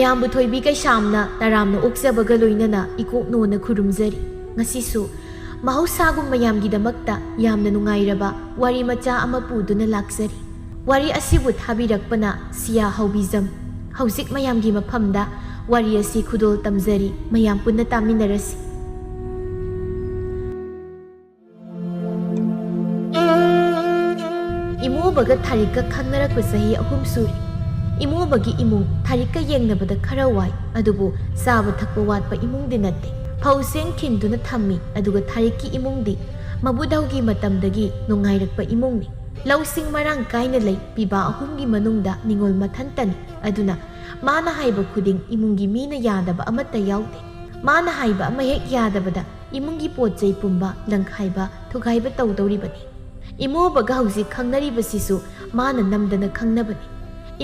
ꯃꯌꯥꯝꯕꯨ ꯊꯣꯏꯕꯤ ꯀꯩꯁꯥꯝꯅ ꯇꯔꯥꯝꯅ ꯑꯣꯛꯆꯕꯒ ꯂꯣꯏꯅꯅ ꯏꯀꯣꯛꯅꯣꯅ ꯈꯨꯔꯨꯝꯖꯔꯤ ꯉꯁꯤꯁꯨ ꯃꯍꯧꯁꯥꯒꯨꯝ ꯃꯌꯥꯝꯒꯤꯗꯃꯛꯇ ꯌꯥꯝꯅ ꯅꯨꯡꯉꯥꯏꯔꯕ ꯋꯥꯔꯤ ꯃꯆꯥ ꯑꯃ ꯄꯨꯗꯨꯅ ꯂꯥꯛꯆꯔꯤ ꯋꯥꯔꯤ ꯑꯁꯤꯕꯨ ꯊꯥꯕꯤꯔꯛꯄꯅ ꯁꯤꯌꯥ ꯍꯧꯕꯤꯖꯝ ꯍꯧꯖꯤꯛ ꯃꯌꯥꯝꯒꯤ ꯃꯐꯝꯗ ꯋꯥꯔꯤ ꯑꯁꯤ ꯈꯨꯗꯣꯜ ꯇꯝꯖꯔꯤ ꯃꯌꯥꯝ ꯄꯨꯟꯅ ꯇꯥꯃꯤꯟꯅꯔꯁꯤ ꯏꯃꯣꯕꯒ ꯊꯥꯔꯤꯛꯀ ꯈꯪꯅꯔꯛꯄ ꯆꯍꯤ 3 ꯁꯨꯔꯤ ꯏꯃꯣꯕꯒꯤ ꯏꯃꯨꯡ ꯊꯥꯔꯤꯛꯀ ꯌꯦꯡꯅꯕꯗ ꯈꯔ ꯋꯥꯏ ꯑꯗꯨꯕꯨ ꯆꯥꯕ ꯊꯛꯄ ꯋꯥꯠꯄ ꯏꯃꯨꯡꯗꯤ ꯅꯠꯇꯦ ꯐꯧꯁꯦꯡ ꯈꯤꯟꯗꯨꯅ ꯊꯝꯃꯤ ꯑꯗꯨꯒ ꯊꯥꯔꯤꯛꯀꯤ ꯏꯃꯨꯡꯗꯤ ꯃꯕꯨꯗꯧꯒꯤ ꯃꯇꯝꯗꯒꯤ ꯅꯨꯡꯉꯥꯏꯔꯛꯄ ꯏꯃꯨꯡꯅꯤ ꯂꯧꯁꯤꯡ ꯃꯔꯥꯡ ꯀꯥꯏꯅ ꯂꯩ ꯄꯤꯕꯥ 3ꯒꯤ ꯃꯅꯨꯡꯗ ꯅꯤꯡꯉꯣꯜ ꯃꯊꯟꯇꯅꯤ ꯑꯗꯨꯅ ꯃꯥꯅ ꯍꯥꯏꯕ ꯈꯨꯗꯤꯡ ꯏꯃꯨꯡꯒꯤ ꯃꯤꯅ ꯌꯥꯗꯕ ꯑꯃꯠꯇ ꯌꯥꯎꯗꯦ ꯃꯥꯅ ꯍꯥꯏꯕ ꯑꯃ ꯍꯦꯛ ꯌꯥꯗꯕꯗ ꯏꯃꯨꯡꯒꯤ ꯄꯣꯠꯆꯩ ꯄꯨꯝꯕ ꯂꯪꯈꯥꯏꯕ ꯊꯨꯒꯥꯏꯕ ꯇꯧꯗꯧꯔꯤꯕꯅꯤ ꯏꯃꯣꯕꯒ ꯍꯧꯖꯤꯛ ꯈꯪꯅꯔꯤꯕꯁꯤꯁꯨ ꯃꯥꯅ ꯅꯝꯗꯅ ꯈꯪꯅꯕꯅꯤ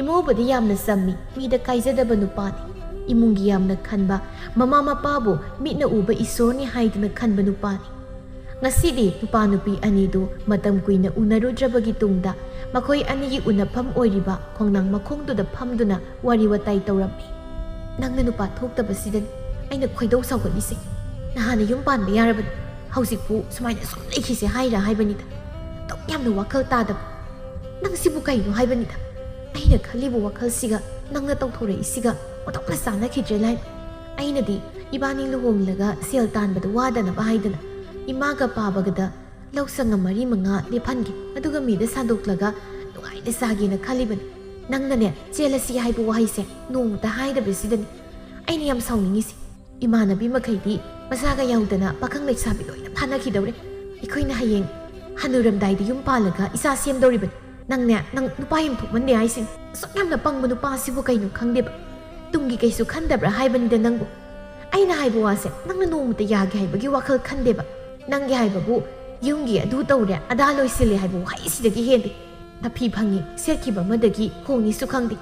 ꯏꯃꯣꯕꯗꯤ ꯌꯥꯝꯅ ꯆꯝꯃꯤ ꯃꯤꯗ ꯀꯥꯏꯖꯗꯕ ꯅꯨꯄꯥꯅꯤ 이문기 ꯌꯥꯝꯅ ꯈꯟꯕ ꯃꯃꯥ ꯃꯄꯥꯕꯨ ꯃꯤꯠꯅ ꯎꯕ ꯏꯁꯣꯔꯅꯤ ꯍꯥꯏꯗꯨꯅ ꯈꯟꯕ ꯅꯨꯄꯥꯅꯤ ꯉꯁꯤꯗꯤ ꯅꯨꯄꯥ ꯅꯨꯄꯤ ꯑꯅꯤꯗꯨ ꯃꯇꯝ ꯀꯨꯏꯅ ꯎꯅꯔꯨꯗ꯭ꯔꯕꯒꯤ ꯇꯨꯡꯗ ꯃꯈꯣꯏ ꯑꯅꯤꯒꯤ ꯎꯅꯐꯝ ꯑꯣꯏꯔꯤꯕ ꯈꯣꯡꯅꯥꯡ ꯃꯈꯣꯡꯗꯨꯗ ꯐꯝꯗꯨꯅ ꯋꯥꯔꯤ ꯋꯥꯇꯥꯏ ꯇꯧꯔꯝꯃꯤ ꯅꯪꯅ ꯅꯨꯄꯥ ꯊꯣꯛꯇꯕꯁꯤꯗꯅꯤ ꯑꯩꯅ ꯈꯣꯏꯗꯧ ꯁꯥꯎꯒꯠꯂꯤꯁꯦ ꯅꯍꯥꯟꯅ ꯌꯨꯝ ꯄꯥꯟꯕ ꯌꯥꯔꯕꯅꯤ ꯍꯧꯖꯤꯛꯄꯨ ꯁꯨꯃꯥꯏꯅ ꯁꯨꯝ ꯂꯩꯈꯤꯁꯦ ꯍꯥꯏꯕꯅꯤꯗ ꯇꯧ ꯌꯥꯝꯅ ꯋꯥꯈꯜ ꯇꯥꯗꯕ ꯅꯪ ꯁꯤꯕꯨ ꯀꯩꯅꯣ ꯍꯥꯏꯕꯅꯤꯗ ꯑꯩꯅ ꯈꯜꯂꯤꯕ ꯋꯥꯈꯜꯁꯤꯒ ꯅꯪꯅ ꯇꯧꯊꯣꯔꯛꯏꯁꯤꯒ ꯑꯣꯟꯊꯣꯛꯅ ꯆꯥꯟꯅꯈꯤꯗ꯭ꯔꯦ ꯂꯥꯏ ꯑꯩꯅꯗꯤ ꯏꯕꯥꯅꯤ ꯂꯨꯍꯣꯡꯂꯒ ꯁꯦꯜ ꯇꯥꯟꯕꯗ ꯋꯥꯗꯅꯕ ꯍꯥꯏꯗꯅ ꯏꯃꯥꯒ ꯄꯥꯕꯒꯗ ꯂꯧꯁꯪ 4-5 ꯂꯦꯞꯍꯟꯒꯦ ꯑꯗꯨꯒ ꯃꯤꯗ ꯁꯥꯟꯗꯣꯛꯂꯒ ꯅꯨꯡꯉꯥꯏꯅ ꯆꯥꯒꯦꯅ ꯈꯜꯂꯤꯕꯅꯤ ꯅꯪꯅꯅꯦ ꯆꯦꯜꯂꯁꯤ ꯍꯥꯏꯕ ꯋꯥꯍꯩꯁꯦ ꯅꯣꯡꯃꯇ ꯍꯥꯏꯗꯕꯁꯤꯗꯅꯤ ꯑꯩꯅ ꯌꯥꯝ ꯁꯥꯎꯅꯤꯡꯉꯤꯁꯤ ꯏꯃꯥꯟꯅꯕꯤ ꯃꯈꯩꯗꯤ ꯃꯆꯥꯒ ꯌꯥꯎꯗꯅ ꯄꯥꯈꯪ ꯂꯩꯁꯥꯕꯤ ꯂꯣꯏꯅ ꯐꯥꯅꯈꯤꯗꯧꯔꯦ ꯑꯩꯈꯣꯏꯅ ꯍꯌꯦꯡ ꯍꯟꯅꯨꯔꯝꯗꯥꯏꯗ ꯌꯨꯝ ꯄꯥꯜꯂꯒ ꯏꯆꯥ ꯁꯦꯝꯗꯧꯔꯤꯕꯅꯤ ꯅꯪ ꯅꯨꯄꯥ ꯌꯥꯝ ꯊꯣꯛꯃꯟꯗꯦ ꯍꯥꯏꯁꯤꯅꯤ ꯑꯁꯨꯛ ꯌꯥꯝꯅ ꯄꯪꯕ ꯅꯨꯄꯥꯁꯤꯕꯨ ꯀꯩꯅꯣ ꯈꯪꯗꯦꯕ ꯇꯨꯡꯒꯤ ꯀꯩꯁꯨ ꯈꯟꯗꯕ꯭ꯔꯥ ꯍꯥꯏꯕꯅꯤꯗ ꯅꯪꯕꯨ ꯑꯩꯅ ꯍꯥꯏꯕ ꯋꯥꯁꯦ ꯅꯪꯅ ꯅꯣꯡꯃꯇ ꯌꯥꯒꯦ ꯍꯥꯏꯕꯒꯤ ꯋꯥꯈꯜ ꯈꯟꯗꯦꯕ ꯅꯪꯒꯤ ꯍꯥꯏꯕꯕꯨ ꯌꯨꯝꯒꯤ ꯑꯗꯨ ꯇꯧꯔꯦ ꯑꯗꯥ ꯂꯣꯏꯁꯤꯜꯂꯦ ꯍꯥꯏꯕ ꯋꯥꯍꯩꯁꯤꯗꯒꯤ ꯍꯦꯟꯗꯦ ꯅꯐꯤ ꯐꯪꯉꯤ ꯁꯦꯠꯈꯤꯕ ꯑꯃꯗꯒꯤ ꯍꯣꯡꯉꯤꯁꯨ ꯈꯪꯗꯦ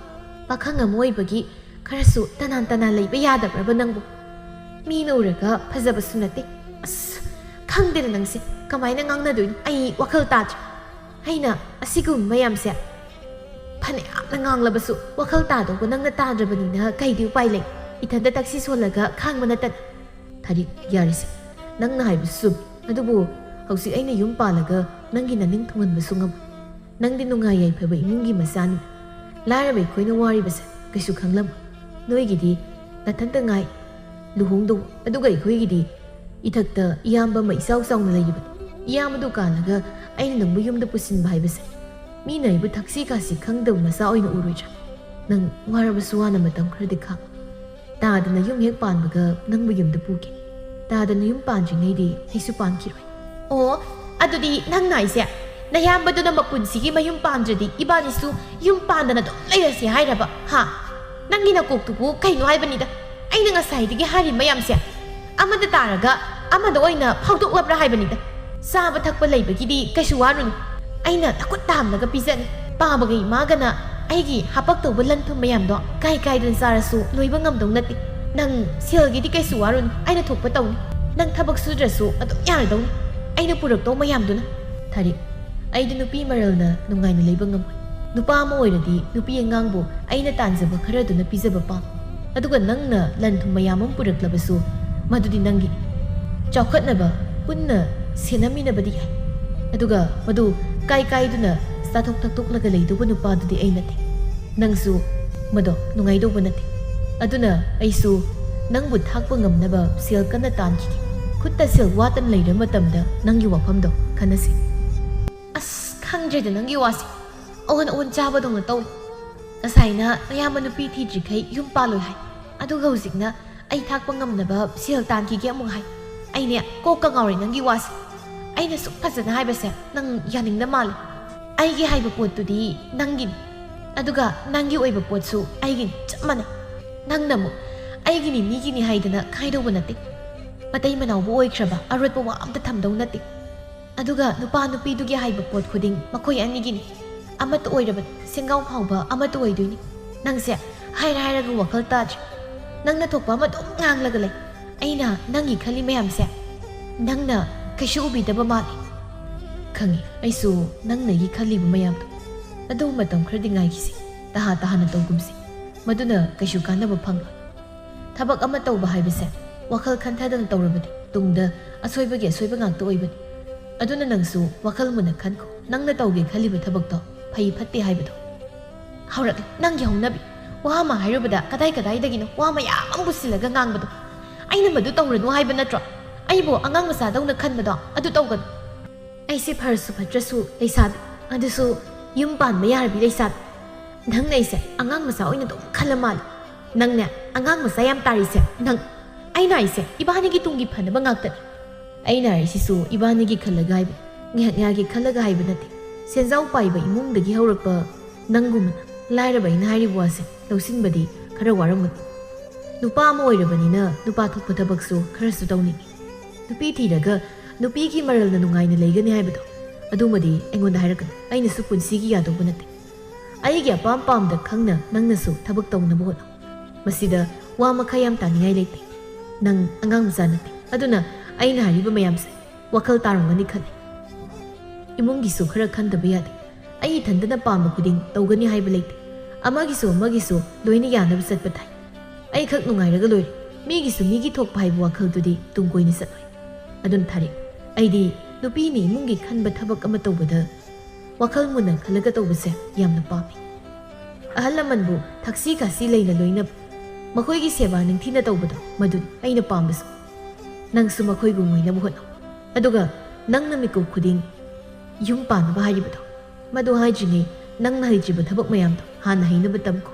ꯄꯥꯈꯪ ꯑꯃ ꯑꯣꯏꯕꯒꯤ ꯈꯔꯁꯨ ꯇꯅꯥꯟ ꯂꯩꯕ ꯌꯥꯗꯕ꯭ꯔꯕ ꯅꯪꯕꯨ ꯃꯤꯅ ꯎꯔꯒ ꯐꯖꯕꯁꯨ ꯅꯠꯇꯦ ꯑꯁ ꯈꯪꯗꯦꯅ ꯅꯪꯁꯦ ꯀꯃꯥꯏꯅ ꯉꯥꯡꯅꯗꯣꯏꯅꯣ ꯑꯩ ꯋꯥꯈꯜ ꯇꯥꯗ꯭ꯔꯦ ꯑꯩꯅ ꯑꯁꯤꯒꯨꯝꯕ ꯃꯌꯥꯝꯁꯦ ꯐꯅꯌꯥꯝꯅ ꯉꯥꯡꯂꯕꯁꯨ ꯋꯥꯈꯜ ꯇꯥꯗꯧꯕ ꯅꯪꯅ ꯇꯥꯗ꯭ꯔꯕꯅꯤꯅ ꯀꯩꯗꯤ ꯎꯄꯥꯏ ꯂꯩ ꯏꯊꯟꯇ ꯇꯛꯁꯤ ꯁꯣꯜꯂꯒ ꯈꯥꯡꯕ ꯅꯠꯇꯅ ꯊꯥꯔꯤꯛ ꯌꯥꯔꯤꯁꯦ ꯅꯪꯅ ꯍꯥꯏꯕꯁꯨ ꯑꯗꯨꯕꯨ ꯍꯧꯖꯤꯛ ꯑꯩꯅ ꯌꯨꯝ ꯄꯥꯜꯂꯒ ꯅꯪꯒꯤ ꯅꯅꯤꯡ ꯊꯨꯡꯍꯟꯕꯁꯨ ꯉꯝꯃꯣꯏ ꯅꯪꯗꯤ ꯅꯨꯡꯉꯥꯏ ꯌꯥꯏꯐꯕ ꯏꯃꯨꯡꯒꯤ ꯃꯆꯥꯅꯤꯅ ꯂꯥꯏꯔꯕ ꯑꯩꯈꯣꯏꯅ ꯋꯥꯔꯤꯕꯁꯦ ꯀꯩꯁꯨ ꯈꯪꯂꯝꯃꯣꯏ ꯅꯣꯏꯒꯤꯗꯤ ꯅꯊꯟꯇ ꯉꯥꯏ ꯂꯨꯍꯣꯡꯗꯧꯕ ꯑꯗꯨꯒ ꯑꯩꯈꯣꯏꯒꯤꯗꯤ ꯏꯊꯛꯇ ꯏꯌꯥꯝꯕ ꯑꯃ ꯏꯆꯥꯎ ꯆꯥꯎꯅ ꯂꯩꯔꯤꯕꯅꯤ ꯏꯌꯥꯝꯕꯗꯨ ꯀꯥꯜꯂꯒ ꯑꯩꯅ ꯅꯪꯕꯨ ꯌꯨꯝꯗ ꯄꯨꯁꯤꯟꯕ ꯍꯥꯏꯕꯁꯦ ꯃꯤꯅ ꯑꯩꯕꯨ ꯊꯛꯁꯤ ꯈꯥꯁꯤ ꯈꯪꯗꯕ ꯃꯆꯥ ꯑꯣꯏꯅ ꯎꯔꯣꯏꯗ꯭ꯔꯥ ꯅꯪ ꯋꯥꯔꯕꯁꯨ ꯋꯥꯅ ꯃꯇꯝ ꯈꯔꯗꯤ ꯈꯥꯡ ꯇꯥꯗꯅ ꯌꯨꯝ ꯍꯦꯛ ꯄꯥꯟꯕꯒ ꯅꯪꯕꯨ ꯌꯨꯝꯗ ꯄꯨꯒꯦ ꯇꯥꯗꯅ ꯌꯨꯝ ꯄꯥꯟꯗ꯭ꯔꯤꯉꯩꯗꯤ ꯑꯩꯁꯨ ꯄꯥꯟꯈꯤꯔꯣꯏ ꯑꯣ ꯑꯗꯨꯗꯤ ꯅꯪꯅ ꯑꯩꯁꯦ ꯅꯌꯥꯝꯕꯗꯨꯅ ꯃꯄꯨꯟꯁꯤꯒꯤ ꯃꯌꯨꯝ ꯄꯥꯟꯗ꯭ꯔꯗꯤ ꯏꯕꯥꯅꯤꯁꯨ ꯌꯨꯝ ꯄꯥꯟꯗꯅ ꯑꯗꯨꯝ ꯂꯩꯔꯁꯤ ꯍꯥꯏꯔꯕ ꯍꯥ ꯅꯪꯒꯤ ꯅꯀꯣꯛꯇꯨꯕꯨ ꯀꯩꯅꯣ ꯍꯥꯏꯕꯅꯤꯗ ꯑꯩꯅ ꯉꯁꯥꯏꯗꯒꯤ ꯍꯥꯏꯔꯤ ꯃꯌꯥꯝꯁꯦ ꯑꯃꯗ ꯇꯥꯔꯒ ꯑꯃꯗ ꯑꯣꯏꯅ ꯐꯥꯎꯗꯣꯛꯂꯕ꯭ꯔꯥ ꯍꯥꯏꯕꯅꯤꯗ ꯆꯥꯕ ꯊꯛꯄ ꯂꯩꯕꯒꯤꯗꯤ ꯀꯩꯁꯨ ꯋꯥꯔꯨꯅꯨ ꯑꯩꯅ ꯇꯥꯀꯨꯠ ꯇꯥꯝꯂꯒ ꯄꯤꯖꯅꯤ ꯄꯥꯕꯒ ꯏꯃꯥꯒꯅ ꯑꯩꯒꯤ ꯍꯥꯄꯛꯇꯧꯕ ꯂꯟꯊꯨꯝ ꯃꯌꯥꯝꯗꯣ ꯀꯥꯏꯗꯅ ꯆꯥꯔꯁꯨ ꯂꯣꯏꯕ ꯉꯝꯗꯧ ꯅꯠꯇꯦ ꯅꯪ ꯁꯦꯜꯒꯤꯗꯤ ꯀꯩꯁꯨ ꯋꯥꯔꯨꯅꯨ ꯑꯩꯅ ꯊꯣꯛꯄ ꯇꯧꯅꯤ ꯅꯪ ꯊꯕꯛ ꯁꯨꯗ꯭ꯔꯁꯨ ꯑꯗꯨꯝ ꯌꯥꯔꯗꯧꯅꯤ ꯑꯩꯅ ꯄꯨꯔꯛꯇꯧ ꯃꯌꯥꯝꯗꯨꯅ ꯊꯥꯔꯤꯛ ꯑꯩꯗꯤ ꯅꯨꯄꯤ ꯃꯔꯜꯅ ꯅꯨꯡꯉꯥꯏꯅ ꯂꯩꯕ ꯉꯝꯃꯣꯏ ꯅꯨꯄꯥ ꯑꯃ ꯑꯣꯏꯔꯗꯤ ꯅꯨꯄꯤ ꯑꯉꯥꯡꯕꯨ ꯑꯩꯅ ꯇꯥꯟꯖꯕ ꯈꯔꯗꯨꯅ ꯄꯤꯖꯕ ꯄꯥꯝ ꯑꯗꯨꯒ ꯅꯪꯅ ꯂꯟꯊꯨꯝ ꯃꯌꯥꯝ ꯑꯃ ꯄꯨꯔꯛꯂꯕꯁꯨ ꯃꯗꯨꯗꯤ ꯅꯪꯒꯤ ꯆꯥꯎꯈꯠꯅꯕ ꯄꯨꯟꯅ ꯁꯦꯟꯅꯃꯤꯟꯅꯕꯗꯤ ꯌꯥꯏ ꯑꯗꯨꯒ ꯃꯗꯨ ꯀꯥꯏꯗꯨꯅ ꯆꯥꯊꯣꯛ ꯊꯛꯇꯣꯛꯂꯒ ꯂꯩꯗꯧꯕ ꯅꯨꯄꯥꯗꯨꯗꯤ ꯑꯩ ꯅꯠꯇꯦ ꯅꯪꯁꯨ ꯃꯗꯣ ꯅꯨꯡꯉꯥꯏꯗꯧꯕ ꯅꯠꯇꯦ ꯑꯗꯨꯅ ꯑꯩꯁꯨ ꯅꯪꯕꯨ ꯊꯥꯛꯄ ꯉꯝꯅꯕ ꯁꯦꯜ ꯀꯟꯅ ꯇꯥꯟꯈꯤꯒꯦ ꯈꯨꯠꯇ ꯁꯦꯜ ꯋꯥꯠꯇꯅ ꯂꯩꯔ ꯃꯇꯝꯗ ꯅꯪꯒꯤ ꯋꯥꯐꯝꯗꯣ ꯈꯟꯅꯁꯤ ꯑꯁ ꯈꯪꯗ꯭ꯔꯦꯗ ꯅꯪꯒꯤ ꯋꯥꯁꯦ ꯑꯑꯣꯟ ꯆꯥꯕꯗꯧꯅ ꯇꯧ ꯉꯁꯥꯏꯅ ꯑꯌꯥꯝꯕ ꯅꯨꯄꯤ ꯊꯤꯗ꯭ꯔꯤꯈꯩ ꯌꯨꯝ ꯄꯥꯜꯂꯣꯏ ꯍꯥꯏ ꯑꯗꯨꯒ ꯍꯧꯖꯤꯛꯅ ꯑꯩ ꯊꯥꯛꯄ ꯉꯝꯅꯕ ꯁꯦꯜ ꯇꯥꯟꯈꯤꯒꯦ ꯑꯃꯨꯛ ꯍꯥꯏ ꯑꯩꯅꯦ ꯀꯣꯛꯀ ꯉꯥꯎꯔꯦ ꯅꯪꯒꯤ ꯋꯥꯁꯦ ꯑꯩꯅ ꯁꯨꯛ ꯐꯖꯅ ꯍꯥꯏꯕꯁꯦ ꯅꯪ ꯌꯥꯅꯤꯡꯗ ꯃꯥꯜꯂꯦ ꯑꯩꯒꯤ ꯍꯥꯏꯕ ꯄꯣꯠꯇꯨꯗꯤ ꯅꯪꯒꯤꯅꯤ ꯑꯗꯨꯒ ꯅꯪꯒꯤ ꯑꯣꯏꯕ ꯄꯣꯠꯁꯨ ꯑꯩꯒꯤꯅꯤ ꯆꯞ ꯃꯥꯟꯅꯩ ꯅꯪꯅ ꯑꯃꯨꯛ ꯑꯩꯒꯤꯅꯤ ꯃꯤꯒꯤꯅꯤ ꯍꯥꯏꯗꯅ ꯈꯥꯏꯗꯧꯕ ꯅꯠꯇꯦ ꯃꯇꯩ ꯃꯅꯥꯎꯕꯨ ꯑꯣꯏꯈ꯭ꯔꯕ ꯑꯔꯣꯠꯄ ꯋꯥ ꯑꯝꯇ ꯊꯝꯗꯧ ꯅꯠꯇꯦ ꯑꯗꯨꯒ ꯅꯨꯄꯥ ꯅꯨꯄꯤꯗꯨꯒꯤ ꯍꯥꯏꯕ ꯄꯣꯠ ꯈꯨꯗꯤꯡ ꯃꯈꯣꯏ ꯑꯅꯤꯒꯤꯅꯤ ꯑꯃꯠꯇ ꯑꯣꯏꯔꯕꯅꯤ ꯁꯦꯡꯒꯥꯎ ꯐꯥꯎꯕ ꯑꯃꯠꯇ ꯑꯣꯏꯗꯣꯏꯅꯤ ꯅꯪꯁꯦ ꯍꯥꯏꯔꯒ ꯋꯥꯈꯜ ꯇꯥꯗ꯭ꯔꯦ ꯅꯪꯅ ꯊꯣꯛꯄ ꯑꯃ ꯑꯗꯨꯝ ꯉꯥꯡꯂꯒ ꯂꯩ ꯑꯩꯅ ꯅꯪꯒꯤ ꯈꯜꯂꯤ ꯃꯌꯥꯝꯁꯦ ꯅꯪꯅ ꯀꯩꯁꯨ ꯎꯕꯤꯗꯕ ꯃꯥꯜꯂꯤ ꯈꯪꯉꯤ ꯑꯩꯁꯨ ꯅꯪꯅ ꯈꯜꯂꯤꯕ ꯃꯌꯥꯝꯗꯣ ꯑꯗꯨ ꯃꯇꯝ ꯈꯔꯗꯤ ꯉꯥꯏꯈꯤꯁꯤ ꯇꯍꯥꯅ ꯇꯧꯒꯨꯝꯁꯤ ꯃꯗꯨꯅ ꯀꯩꯁꯨ ꯀꯥꯟꯅꯕ ꯐꯪꯂꯣꯏ ꯊꯕꯛ ꯑꯃ ꯇꯧꯕ ꯍꯥꯏꯕꯁꯦ ꯋꯥꯈꯜ ꯈꯟꯊꯗꯅ ꯇꯧꯔꯕꯗꯤ ꯇꯨꯡꯗ ꯑꯁꯣꯏꯕꯒꯤ ꯑꯁꯣꯏꯕ ꯉꯥꯛꯇ ꯑꯣꯏꯕꯅꯤ ꯑꯗꯨꯅ ꯅꯪꯁꯨ ꯋꯥꯈꯜ ꯃꯨꯟꯅ ꯈꯟꯈꯣ ꯅꯪꯅ ꯇꯧꯒꯦ ꯈꯜꯂꯤꯕ ꯊꯕꯛꯇꯣ ꯐꯩ ꯐꯠꯇꯦ ꯍꯥꯏꯕꯗꯣ ꯍꯧꯔꯛꯂꯦ ꯅꯪꯒꯤ ꯍꯧꯅꯕꯤ ꯋꯥ ꯑꯃ ꯍꯥꯏꯔꯨꯕꯗ ꯀꯗꯥꯏꯗꯒꯤꯅꯣ ꯋꯥ ꯃꯌꯥꯝ ꯑꯃ ꯄꯨꯁꯤꯜꯂꯒ ꯉꯥꯡꯕꯗꯣ ꯑꯩꯅ ꯃꯗꯨ ꯇꯧꯔꯅꯨ ꯍꯥꯏꯕ ꯅꯠꯇ꯭ꯔꯣ ꯑꯩꯕꯨ ꯑꯉꯥꯡ ꯃꯆꯥꯗꯧꯅ ꯈꯟꯕꯗꯣ ꯑꯗꯨ ꯇꯧꯒꯅꯨ ꯑꯩꯁꯦ ꯐꯔꯁꯨ ꯐꯠꯇ꯭ꯔꯁꯨ ꯂꯩꯁꯥꯕꯤ ꯑꯗꯨꯁꯨ ꯌꯨꯝ ꯄꯥꯟꯕ ꯌꯥꯔꯕꯤ ꯂꯩꯁꯥꯕꯤ ꯅꯪꯅ ꯑꯩꯁꯦ ꯑꯉꯥꯡ ꯃꯆꯥ ꯑꯣꯏꯅ ꯑꯗꯨꯝ ꯈꯜꯂ ꯃꯥꯜꯂꯦ ꯅꯪꯅꯦ ꯑꯉꯥꯡ ꯃꯆꯥ ꯌꯥꯝ ꯇꯥꯔꯤꯁꯦ ꯅꯪ ꯑꯩꯅ ꯑꯩꯁꯦ ꯏꯕꯥꯅꯤꯒꯤ ꯇꯨꯡꯒꯤ ꯐꯅꯕ ꯉꯥꯛꯇꯅꯤ ꯑꯩꯅ ꯍꯥꯏꯔꯤꯁꯤꯁꯨ ꯏꯕꯥꯅꯤꯒꯤ ꯈꯜꯂꯒ ꯍꯥꯏꯕ ꯉꯥꯏꯍꯥꯛ ꯈꯜꯂꯒ ꯍꯥꯏꯕ ꯅꯠꯇꯦ ꯁꯦꯟꯖꯥꯎ ꯄꯥꯏꯕ ꯏꯃꯨꯡꯗꯒꯤ ꯍꯧꯔꯛꯄ ꯅꯪꯒꯨꯝꯕꯅ ꯂꯥꯏꯔꯕ ꯑꯩꯅ ꯍꯥꯏꯔꯤꯕ ꯋꯥꯁꯦ ꯂꯧꯁꯤꯟꯕꯗꯤ ꯈꯔ ꯋꯥꯔꯝꯒꯅꯤ ꯅꯨꯄꯥ ꯑꯃ ꯑꯣꯏꯔꯕꯅꯤꯅ ꯅꯨꯄꯥ ꯊꯣꯛꯄ ꯊꯕꯛꯁꯨ ꯈꯔꯁꯨ ꯇꯧꯅꯤꯡꯉꯤ ꯅꯨꯄꯤ ꯊꯤꯔꯒ ꯅꯨꯄꯤꯒꯤ ꯃꯔꯜꯅ ꯅꯨꯡꯉꯥꯏꯅ ꯂꯩꯒꯅꯤ ꯍꯥꯏꯕꯗꯣ ꯑꯗꯨꯃꯗꯤ ꯑꯩꯉꯣꯟꯗ ꯍꯥꯏꯔꯛꯀꯅꯨ ꯑꯩꯅꯁꯨ ꯄꯨꯟꯁꯤꯒꯤ ꯌꯥꯗꯧꯕ ꯅꯠꯇꯦ ꯑꯩꯒꯤ ꯑꯄꯥꯝ ꯄꯥꯝꯗ ꯈꯪꯅ ꯅꯪꯅꯁꯨ ꯊꯕꯛ ꯇꯧꯅꯕ ꯍꯣꯠꯅꯧ ꯃꯁꯤꯗ ꯋꯥ ꯃꯈꯥ ꯌꯥꯝ ꯇꯥꯅꯤꯡꯉꯥꯏ ꯂꯩꯇꯦ ꯅꯪ ꯑꯉꯥꯡ ꯃꯆꯥ ꯅꯠꯇꯦ ꯑꯗꯨꯅ ꯑꯩꯅ ꯍꯥꯏꯔꯤꯕ ꯃꯌꯥꯝꯁꯦ ꯋꯥꯈꯜ ꯇꯥꯔꯝꯒꯅꯤ ꯈꯜꯂꯤ ꯏꯃꯨꯡꯒꯤꯁꯨ ꯈꯔ ꯈꯟꯗꯕ ꯌꯥꯗꯦ ꯑꯩ ꯏꯊꯟꯇꯅ ꯄꯥꯝꯕ ꯈꯨꯗꯤꯡ ꯇꯧꯒꯅꯤ ꯍꯥꯏꯕ ꯂꯩꯇꯦ ꯑꯃꯒꯤꯁꯨ ꯂꯣꯏꯅ ꯌꯥꯅꯕ ꯆꯠꯄ ꯇꯥꯏ ꯑꯩꯈꯛ ꯅꯨꯡꯉꯥꯏꯔꯒ ꯂꯣꯏꯔꯦ ꯃꯤꯒꯤꯁꯨ ꯃꯤꯒꯤ ꯊꯣꯛꯄ ꯍꯥꯏꯕ ꯋꯥꯈꯜꯗꯨꯗꯤ ꯇꯨꯡ ꯀꯣꯏꯅ ꯆꯠꯂꯣꯏ ꯑꯗꯨꯅ ꯊꯥꯔꯤꯛ ꯑꯩꯗꯤ ꯅꯨꯄꯤꯅ ꯏꯃꯨꯡꯒꯤ ꯈꯟꯕ ꯊꯕꯛ ꯑꯃ ꯇꯧꯕꯗ ꯋꯥꯈꯜ ꯃꯨꯟꯅ ꯈꯜꯂꯒ ꯇꯧꯕꯁꯦ ꯌꯥꯝꯅ ꯄꯥꯝꯃꯤ ꯑꯍꯜ ꯂꯃꯟꯕꯨ ꯊꯛꯁꯤ ꯈꯥꯁꯤ ꯂꯩꯅ ꯂꯣꯏꯅꯕ ꯃꯈꯣꯏꯒꯤ ꯁꯦꯕꯥ ꯅꯤꯡꯊꯤꯅ ꯇꯧꯕꯗꯣ ꯃꯗꯨꯅꯤ ꯑꯩꯅ ꯄꯥꯝꯕꯁꯨ ꯅꯪꯁꯨ ꯃꯈꯣꯏꯕꯨ ꯉꯣꯏꯅꯕ ꯍꯣꯠꯅꯧ ꯑꯗꯨꯒ ꯅꯪꯅ ꯃꯤꯀꯨꯞ ꯈꯨꯗꯤꯡ ꯌꯨꯝ ꯄꯥꯟꯅꯕ ꯍꯥꯏꯔꯤꯕꯗꯣ ꯃꯗꯨ ꯍꯥꯏꯗ꯭ꯔꯤꯉꯩ ꯅꯪꯅ ꯍꯩꯇ꯭ꯔꯤꯕ ꯊꯕꯛ ꯃꯌꯥꯝꯗꯣ ꯍꯥꯟꯅ ꯍꯩꯅꯕ ꯇꯝꯈꯣ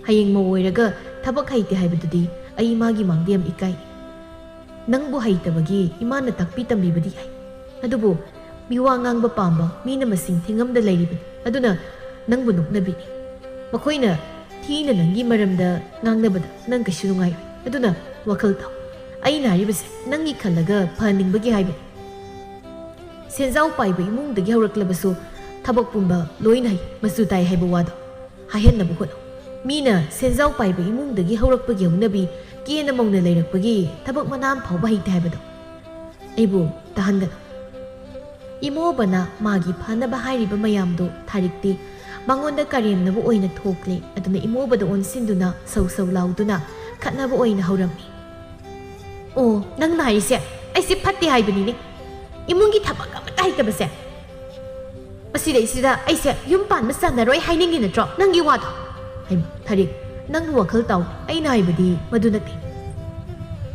ꯍꯌꯦꯡ ꯃꯧ ꯑꯣꯏꯔꯒ ꯊꯕꯛ ꯍꯩꯇꯦ ꯍꯥꯏꯕꯗꯨꯗꯤ ꯑꯩ ꯏꯃꯥꯒꯤ ꯃꯥꯡꯗ ꯌꯥꯝ ꯏꯀꯥꯏ ꯅꯪꯕꯨ ꯍꯩꯇꯕꯒꯤ ꯏꯃꯥꯅ ꯇꯥꯛꯄꯤ ꯇꯝꯕꯤꯕꯗꯤ ꯌꯥꯏ ꯑꯗꯨꯕꯨ ꯃꯤꯋꯥ ꯉꯥꯡꯕ ꯄꯥꯝꯕ ꯃꯤꯅ ꯃꯁꯤꯡ ꯊꯤꯉꯝꯗ ꯂꯩꯔꯤꯕꯅꯤ ꯑꯗꯨꯅ ꯅꯪꯕꯨ ꯅꯣꯛꯅꯕꯤꯅꯤ ꯃꯈꯣꯏꯅ ꯊꯤꯅ ꯅꯪꯒꯤ ꯃꯔꯝꯗ ꯉꯥꯡꯅꯕꯗ ꯅꯪ ꯀꯩꯁꯨ ꯅꯨꯡꯉꯥꯏꯔꯣꯏ ꯑꯗꯨꯅ ꯋꯥꯈꯜ ꯇꯥꯎ ꯑꯩꯅ ꯍꯥꯏꯔꯤꯕꯁꯦ ꯅꯪꯒꯤ ꯈꯜꯂꯒ ꯐꯍꯟꯅꯤꯡꯕꯒꯤ ꯍꯥꯏꯕꯅꯤ ꯁꯦꯟꯖꯥꯎ ꯄꯥꯏꯕ ꯏꯃꯨꯡꯗꯒꯤ ꯍꯧꯔꯛꯂꯕꯁꯨ ꯊꯕꯛ ꯄꯨꯝꯕ ꯂꯣꯏꯅ ꯍꯩ ꯃꯆꯨ ꯇꯥꯏ ꯍꯥꯏꯕ ꯋꯥꯗꯣ ꯍꯥꯏꯍꯟꯅꯕ ꯍꯣꯠꯅꯧ ꯃꯤꯅ ꯁꯦꯟꯖꯥꯎ ꯄꯥꯏꯕ ꯏꯃꯨꯡꯗꯒꯤ ꯍꯧꯔꯛꯄꯒꯤ ꯍꯧꯅꯕꯤ ꯀꯦꯅ ꯃꯧꯅ ꯂꯩꯔꯛꯄꯒꯤ ꯊꯕꯛ ꯃꯅꯥꯝ ꯐꯥꯎꯕ ꯍꯩꯇꯦ ꯍꯥꯏꯕꯗꯣ ꯑꯩꯕꯨ ꯇꯥꯍꯟꯒꯅꯨ ꯏꯃꯣꯕꯅ ꯃꯥꯒꯤ ꯐꯅꯕ ꯍꯥꯏꯔꯤꯕ ꯃꯌꯥꯝꯗꯣ ꯊꯥꯔꯤꯛꯇꯤ ꯃꯉꯣꯟꯗ ꯀꯔꯦꯝꯅꯕ ꯑꯣꯏꯅ ꯊꯣꯛꯂꯦ ꯑꯗꯨꯅ ꯏꯃꯣꯕꯗ ꯑꯣꯟꯁꯤꯟꯗꯨꯅ ꯁꯧ ꯂꯥꯎꯗꯨꯅ ꯈꯠꯅꯕ ꯑꯣꯏꯅ ꯍꯧꯔꯝꯃꯤ ꯑꯣ ꯅꯪꯅ ꯍꯥꯏꯔꯤꯁꯦ ꯑꯩꯁꯦ ꯐꯠꯇꯦ ꯍꯥꯏꯕꯅꯤꯅꯦ ꯏꯃꯨꯡꯒꯤ ꯊꯕꯛ ꯑꯃꯠꯇ ꯍꯩꯇꯕꯁꯦ ꯃꯁꯤꯗꯩꯁꯤꯗ ꯑꯩꯁꯦ ꯌꯨꯝ ꯄꯥꯟꯕ ꯆꯟꯅꯔꯣꯏ ꯍꯥꯏꯅꯤꯡꯉꯤ ꯅꯠꯇ꯭ꯔꯣ ꯅꯪꯒꯤ ꯋꯥꯗꯣ ꯍꯩꯃ ꯊꯥꯔꯤꯛ ꯅꯪꯅ ꯋꯥꯈꯜ ꯇꯥꯎ ꯑꯩꯅ ꯍꯥꯏꯕꯗꯤ ꯃꯗꯨ ꯅꯠꯇꯦ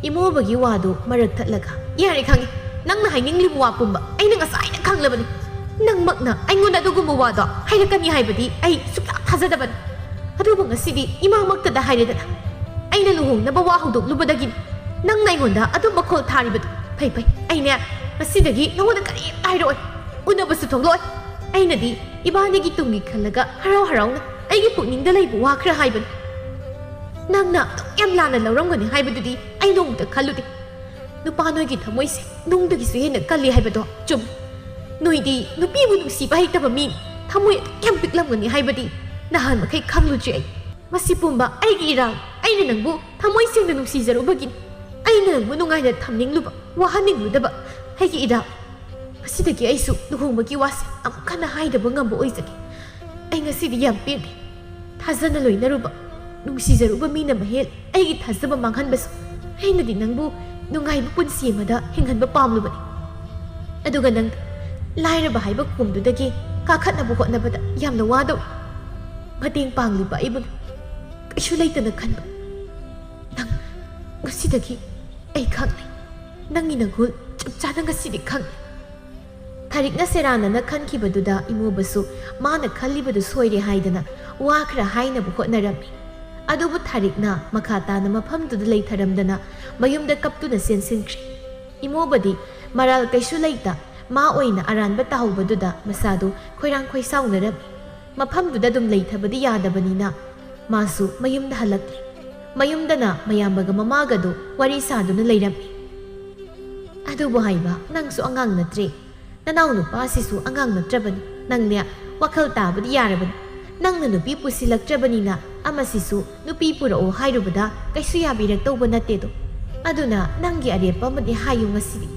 ꯏꯃꯣꯕꯒꯤ ꯋꯥꯗꯣ ꯃꯔꯛ ꯊꯠꯂꯒ ꯌꯥꯔꯦ ꯈꯪꯉꯦ ꯅꯪꯅ ꯍꯥꯏꯅꯤꯡꯂꯤꯕ ꯋꯥ ꯄꯨꯝꯕ ꯑꯩꯅ ꯉꯁꯥꯏꯅ ꯈꯪꯂꯕꯅꯤ ꯅꯪꯃꯛꯅ ꯑꯩꯉꯣꯟꯗ ꯑꯗꯨꯒꯨꯝꯕ ꯋꯥꯗꯣ ꯍꯥꯏꯔꯛꯀꯅꯤ ꯍꯥꯏꯕꯗꯤ ꯑꯩ ꯁꯨꯛꯊꯥ ꯊꯥꯖꯗꯕꯅꯤ ꯑꯗꯨꯕꯨ ꯉꯁꯤꯗꯤ ꯏꯃꯥꯃꯛꯇꯗ ꯍꯥꯏꯔꯦꯗꯅ ꯑꯩꯅ ꯂꯨꯍꯣꯡꯅꯕ ꯋꯥ ꯍꯧꯗꯣꯛꯂꯨꯕꯗꯒꯤꯅꯤ ꯅꯪꯅ ꯑꯩꯉꯣꯟꯗ ꯑꯗꯨꯝꯕ ꯈꯣꯜ ꯊꯥꯔꯤꯕꯗꯣ ꯐꯩ ꯑꯩꯅꯦ ꯉꯁꯤꯗꯒꯤ ꯅꯉꯣꯟꯗ ꯀꯔꯤꯝꯇ ꯍꯥꯏꯔꯛꯑꯣꯏ ꯎꯅꯕꯁꯨ ꯊꯣꯛꯂꯛꯑꯣꯏ ꯑꯩꯅꯗꯤ ꯏꯕꯥꯅꯤꯒꯤ ꯇꯨꯡꯒꯤ ꯈꯜꯂꯒ ꯍꯔꯥꯎꯅ ꯑꯩꯒꯤ ꯄꯨꯛꯅꯤꯡꯗ ꯂꯩꯕ ꯋꯥ ꯈꯔ ꯍꯥꯏꯕꯅꯤ ꯅꯪꯅ ꯌꯥꯝ ꯂꯥꯟꯅ ꯂꯧꯔꯝꯒꯅꯤ ꯍꯥꯏꯕꯗꯨꯗꯤ ꯑꯩ ꯅꯣꯡꯃꯇ ꯈꯜꯂꯨꯗꯦ ꯅꯨꯄꯥ ꯅꯣꯏꯒꯤ ꯊꯃꯣꯏꯁꯦ ꯅꯨꯡꯗꯒꯤꯁꯨ ꯍꯦꯟꯅ ꯀꯜꯂꯤ ꯍꯥꯏꯕꯗꯣ ꯆꯨꯝꯃꯤ ꯅꯣꯏꯗꯤ ꯅꯨꯄꯤꯕꯨ ꯅꯨꯡꯁꯤꯕ ꯍꯩꯇꯕ ꯃꯤꯅꯤ ꯊꯃꯣꯏ ꯌꯥꯝ ꯄꯤꯛꯂꯝꯒꯅꯤ ꯍꯥꯏꯕꯗꯤ ꯅꯍꯥꯟ ꯃꯈꯩ ꯈꯪꯂꯨꯗ꯭ꯔꯤ ꯑꯩ ꯃꯁꯤ ꯄꯨꯝꯕ ꯑꯩꯒꯤ ꯏꯔꯥꯜ ꯑꯩꯅ ꯅꯪꯕు ꯊꯃꯣꯏ ꯁꯦꯡꯅ ꯅꯨꯡꯁꯤꯖꯔꯨꯕꯒꯤꯅꯤ ꯑꯩꯅ ꯅꯪꯕꯨ ꯅꯨꯡꯉꯥꯏꯅ ꯊꯝꯅꯤꯡꯂꯨꯕ ꯋꯥꯍꯟꯅꯤꯡꯂꯨꯗꯕ ꯑꯩꯒꯤ ꯏꯔꯥꯜ ꯃꯁꯤꯗꯒꯤ ꯑꯩꯁꯨ ꯂꯨꯍꯣꯡꯕꯒꯤ ꯋꯥꯁꯦ ꯑꯃꯨꯛ ꯍꯟꯅ ꯍꯥꯏꯗꯕ ꯉꯝꯕ ꯑꯣꯏꯖꯒꯦ ꯑꯩ ꯉꯁꯤꯗꯤ ꯌꯥꯝ ꯄꯦꯟꯗꯦ ꯊꯥꯖꯅ ꯂꯣꯏꯅꯔꯨꯕ ꯅꯨꯡꯁꯤꯖꯔꯨꯕ ꯃꯤꯅ ꯃꯍꯦꯜ ꯑꯩꯒꯤ ꯊꯥꯖꯕ ꯃꯥꯡꯍꯟꯕꯁꯨ ꯑꯩꯅꯗꯤ ꯅꯪꯕꯨ ꯅꯨꯡꯉꯥꯏꯕ ꯄꯨꯟꯁꯤ ꯑꯃꯗ ꯍꯤꯡꯍꯟꯕ ꯄꯥꯝꯂꯨꯕꯅꯤ ꯑꯗꯨꯒ ꯅꯪ ꯂꯥꯏꯔꯕ ꯍꯥꯏꯕ ꯈꯣꯝꯗꯨꯗꯒꯤ ꯀꯥꯈꯠꯅꯕ ꯍꯣꯠꯅꯕꯗ ꯌꯥꯝꯅ ꯋꯥꯗꯧ ꯃꯇꯦꯡ ꯄꯥꯡꯂꯤꯕ ꯑꯩꯕꯨꯅ ꯀꯩꯁꯨ ꯂꯩꯇꯅ ꯈꯟꯕ ꯅꯪ ꯉꯁꯤꯗꯒꯤ ꯑꯩ ꯈꯪꯂꯦ ꯅꯪꯒꯤ ꯅꯒꯨꯜ ꯆꯞ ꯆꯥꯅ ꯉꯁꯤꯗꯤ ꯈꯪꯂꯦ ꯊꯥꯔꯤꯛꯅ ꯁꯦꯔꯥꯟꯅꯅ ꯈꯟꯈꯤꯕꯗꯨꯗ ꯏꯃꯣꯕꯁꯨ ꯃꯥꯅ ꯈꯜꯂꯤꯕꯗꯨ ꯁꯣꯏꯔꯦ ꯍꯥꯏꯗꯅ ꯋꯥ ꯈꯔ ꯍꯥꯏꯅꯕ ꯍꯣꯠꯅꯔꯝꯃꯤ ꯑꯗꯨꯕꯨ ꯊꯥꯔꯤꯛꯅ ꯃꯈꯥ ꯇꯥꯅ ꯃꯐꯝꯗꯨꯗ ꯂꯩꯊꯔꯝꯗꯅ ꯃꯌꯨꯝꯗ ꯀꯞꯇꯨꯅ ꯆꯦꯟꯁꯤꯟꯈ꯭ꯔꯦ ꯏꯃꯣꯕꯗꯤ ꯃꯔꯥꯜ ꯀꯩꯁꯨ ꯂꯩꯇ ꯃꯥ ꯑꯣꯏꯅ ꯑꯔꯥꯟꯕ ꯇꯥꯍꯧꯕꯗꯨꯗ ꯃꯁꯥꯗꯨ ꯈꯣꯏꯔꯥꯡ ꯈꯣꯏꯁꯥꯎꯅꯔꯝꯃꯤ ꯃꯐꯝꯗꯨꯗ ꯑꯗꯨꯝ ꯂꯩꯊꯕꯗꯤ ꯌꯥꯗꯕꯅꯤꯅ ꯃꯥꯁꯨ ꯃꯌꯨꯝꯗ ꯍꯜꯂꯛꯂꯦ ꯃꯌꯨꯝꯗꯅ ꯃꯌꯥꯝꯕꯒ ꯃꯃꯥꯒꯗꯨ ꯋꯥꯔꯤ ꯁꯥꯗꯨꯅ ꯂꯩꯔꯝꯃꯤ ꯑꯗꯨꯕꯨ ꯍꯥꯏꯕ ꯅꯪꯁꯨ ꯑꯉꯥꯡ ꯅꯠꯇ꯭ꯔꯦ ꯅꯅꯥꯎ ꯅꯨꯄꯥꯁꯤꯁꯨ ꯑꯉꯥꯡ ꯅꯠꯇ꯭ꯔꯕꯅꯤ ꯅꯪꯅꯦ ꯋꯥꯈꯜ ꯇꯥꯕꯗꯤ ꯌꯥꯔꯕꯅꯤ ꯅꯪꯅ ꯅꯨꯄꯤ ꯄꯨꯁꯤꯜꯂꯛꯇ꯭ꯔꯕꯅꯤ나 ꯑꯃꯁꯤꯁꯨ ꯅꯨꯄꯤ ꯄꯨꯔꯛꯑꯣ ꯍꯥꯏꯔꯨꯕꯗ ꯀꯩꯁꯨ ꯌꯥꯕꯤꯔꯛꯇꯧꯕ ꯅꯠꯇꯦꯗꯣ ꯑꯗꯨꯅ ꯅꯪꯒꯤ ꯑꯔꯦꯞꯄ ꯑꯃꯗꯤ ꯍꯥꯏꯌꯨ ꯉꯁꯤꯗꯤ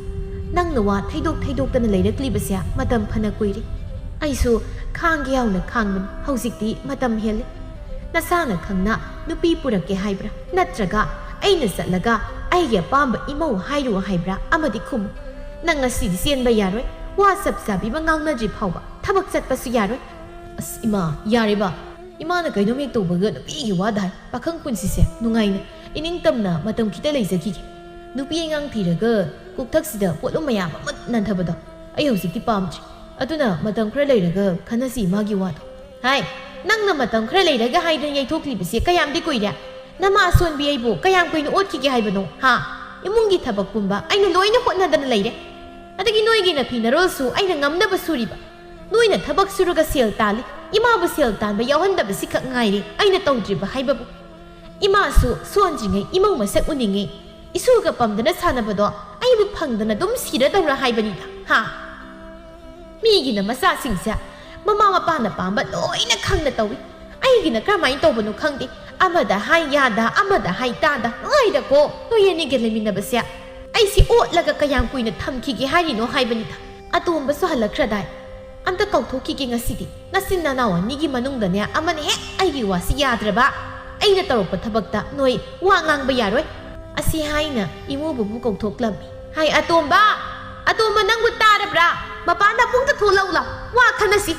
ꯅꯪꯅ ꯋꯥ ꯊꯩꯗꯣꯛꯇꯅ ꯂꯩꯔꯛꯂꯤꯕꯁꯦ ꯃꯇꯝ ꯐꯅ ꯀꯨꯏꯔꯦ ꯑꯩꯁꯨ ꯈꯥꯡꯒꯦ ꯌꯥꯎꯅ ꯈꯥꯡꯕꯅꯤ ꯍꯧꯖꯤꯛꯇꯤ ꯃꯇꯝ ꯍꯦꯜꯂꯦ ꯅꯁꯥꯅ ꯈꯪꯅ ꯅꯨꯄꯤ ꯄꯨꯔꯛꯀꯦ ꯍꯥꯏꯕ꯭ꯔꯥ ꯅꯠꯇ꯭ꯔꯒ ꯑꯩꯅ ꯆꯠꯂꯒ ꯑꯩꯒꯤ ꯑꯄꯥꯝꯕ ꯏꯃꯧ ꯍꯥꯏꯔꯨ ꯍꯥꯏꯕ꯭ꯔꯥ ꯑꯃꯗꯤ ꯈꯨꯝꯃꯨ ꯅꯪ ꯉꯁꯤꯗꯤ ꯆꯦꯟꯕ ꯌꯥꯔꯣꯏ ꯋꯥ ꯆꯞ ꯆꯥꯕꯤꯕ ꯉꯥꯡꯅꯗ꯭ꯔꯤ ꯐꯥꯎꯕ ꯊꯕꯛ ꯆꯠꯄꯁꯨ ꯌꯥꯔꯣꯏ ꯑꯁ ꯏꯃꯥ ꯌꯥꯔꯦꯕ ꯏꯃꯥꯅ ꯀꯩꯅꯣꯝ ꯍꯦꯛ ꯇꯧꯕꯒ ꯅꯨꯄꯤꯒꯤ ꯋꯥꯗ ꯍꯥꯏ ꯄꯥꯈꯪ ꯄꯨꯟꯁꯤꯁꯦ ꯅꯨꯡꯉꯥꯏꯅ ꯏꯅꯤꯡꯇꯝꯅ ꯃꯇꯝ ꯈꯤꯇ ꯂꯩꯖꯈꯤꯒꯦ ꯅꯨꯄꯤ ꯑꯉꯥꯡ ꯊꯤꯔꯒ ꯀꯣꯛꯊꯛꯁꯤꯗ ꯄꯣꯠꯂꯨꯝ ꯃꯌꯥꯝ ꯑꯃ ꯅꯟꯊꯕꯗꯣ ꯑꯩ ꯍꯧꯖꯤꯛꯇꯤ ꯄꯥꯝꯗ꯭ꯔꯤ ꯑꯗꯨꯅ ꯃꯇꯝ ꯈꯔ ꯂꯩꯔꯒ ꯈꯟꯅꯁꯤ ꯏꯃꯥꯒꯤ ꯋꯥꯗꯣ ꯍꯥꯏ ꯅꯪꯅ ꯃꯇꯝ ꯈꯔ ꯂꯩꯔꯒ ꯍꯥꯏꯗꯅ ꯌꯩꯊꯣꯛꯂꯤꯕꯁꯦ ꯀꯌꯥꯝꯗꯤ ꯀꯨꯏꯔꯦ ꯅꯃꯥ ꯑꯁꯣꯟꯕꯤ ꯑꯩꯕꯨ ꯀꯌꯥꯝ ꯀꯨꯏꯅ ꯑꯣꯠꯈꯤꯒꯦ ꯍꯥꯏꯕꯅꯣ ꯍꯥ ꯏꯃꯨꯡꯒꯤ ꯊꯕꯛ ꯄꯨꯝꯕ ꯑꯩꯅ ꯂꯣꯏꯅ ꯍꯣꯠꯅꯗꯅ ꯂꯩꯔꯦ ꯑꯗꯒꯤ ꯅꯣꯏꯒꯤ ꯅꯐꯤꯅꯔꯣꯜꯁꯨ ꯑꯩꯅ ꯉꯝꯅꯕ ꯁꯨꯔꯤꯕ ꯅꯣꯏꯅ ꯊꯕꯛ ꯁꯨꯔꯒ ꯁꯦꯜ ꯇꯥꯜꯂꯤ ꯏꯃꯥꯕꯨ ꯁꯦꯜ ꯇꯥꯟꯕ ꯌꯥꯎꯍꯟꯗꯕꯁꯤ ꯈꯛ ꯉꯥꯏꯔꯦ ꯑꯩꯅ ꯇꯧꯗ꯭ꯔꯤꯕ ꯍꯥꯏꯕꯕꯨ ꯏꯃꯥꯁꯨ ꯁꯣꯟꯗ꯭ꯔꯤꯉꯩ ꯏꯃꯧ ꯃꯁꯛ ꯎꯅꯤꯡꯉꯤ ꯏꯁꯨꯒ ꯄꯝꯗꯅ ꯁꯥꯟꯅꯕꯗꯣ ꯑꯩꯕꯨ ꯐꯪꯗꯅ ꯑꯗꯨꯝ ꯁꯤꯔꯗꯧꯔꯥ ꯍꯥꯏꯕꯅꯤꯗ ꯍꯥ ꯃꯤꯒꯤꯅ ꯃꯆꯥꯁꯤꯡꯁꯦ ꯃꯃꯥ ꯃꯄꯥꯅ ꯄꯥꯝꯕ ꯂꯣꯏꯅ ꯈꯪꯅ ꯇꯧꯏ ꯑꯩꯒꯤꯅ ꯀꯔꯝꯍꯥꯏꯅ ꯇꯧꯕꯅꯣ ꯈꯪꯗꯦ ꯑꯃꯗ ꯍꯥꯏ ꯌꯥꯗ ꯑꯃꯗ ꯍꯥꯏ ꯇꯥꯗ ꯅꯨꯡꯉꯥꯏꯗꯀꯣ ꯅꯣꯏ ꯑꯅꯤꯒ ꯂꯩꯃꯤꯟꯅꯕꯁꯦ ꯑꯩꯁꯤ ꯑꯣꯠꯂꯒ ꯀꯌꯥꯝ ꯀꯨꯏꯅ ꯊꯝꯈꯤꯒꯦ ꯍꯥꯏꯔꯤꯅꯣ ꯍꯥꯏꯕꯅꯤꯗ ꯑꯇꯣꯝꯕꯁꯨ ꯍꯜꯂꯛꯈ꯭ꯔꯗꯥꯏ ꯑꯝꯇ ꯀꯧꯊꯣꯛꯈꯤꯒꯦ ꯉꯁꯤꯗꯤ ꯅꯆꯤꯟ ꯅꯅꯥꯎ ꯑꯅꯤꯒꯤ ꯃꯅꯨꯡꯗꯅꯦ ꯑꯃꯅ ꯍꯦꯛ ꯑꯩꯒꯤ ꯋꯥꯁꯤ ꯌꯥꯗ꯭ꯔꯕ ꯑꯩꯅ ꯇꯧꯔꯛꯄ ꯊꯕꯛꯇ ꯅꯣꯏ ꯋꯥ ꯉꯥꯡꯕ ꯌꯥꯔꯣꯏ ꯑꯁꯤ ꯍꯥꯏꯅ ꯏꯃꯨꯕꯕꯨ ꯀꯧꯊꯣꯛꯂꯝꯃꯤ ꯍꯥꯏ ꯑꯇꯣꯝꯕ ꯅꯪꯕꯨ ꯇꯥꯔꯕ꯭ꯔꯥ ꯃꯄꯥꯟꯗ ꯑꯃꯨꯛꯇ ꯊꯣꯛꯂꯛꯎ ꯂꯥꯎ ꯋꯥ ꯈꯟꯅꯁꯤ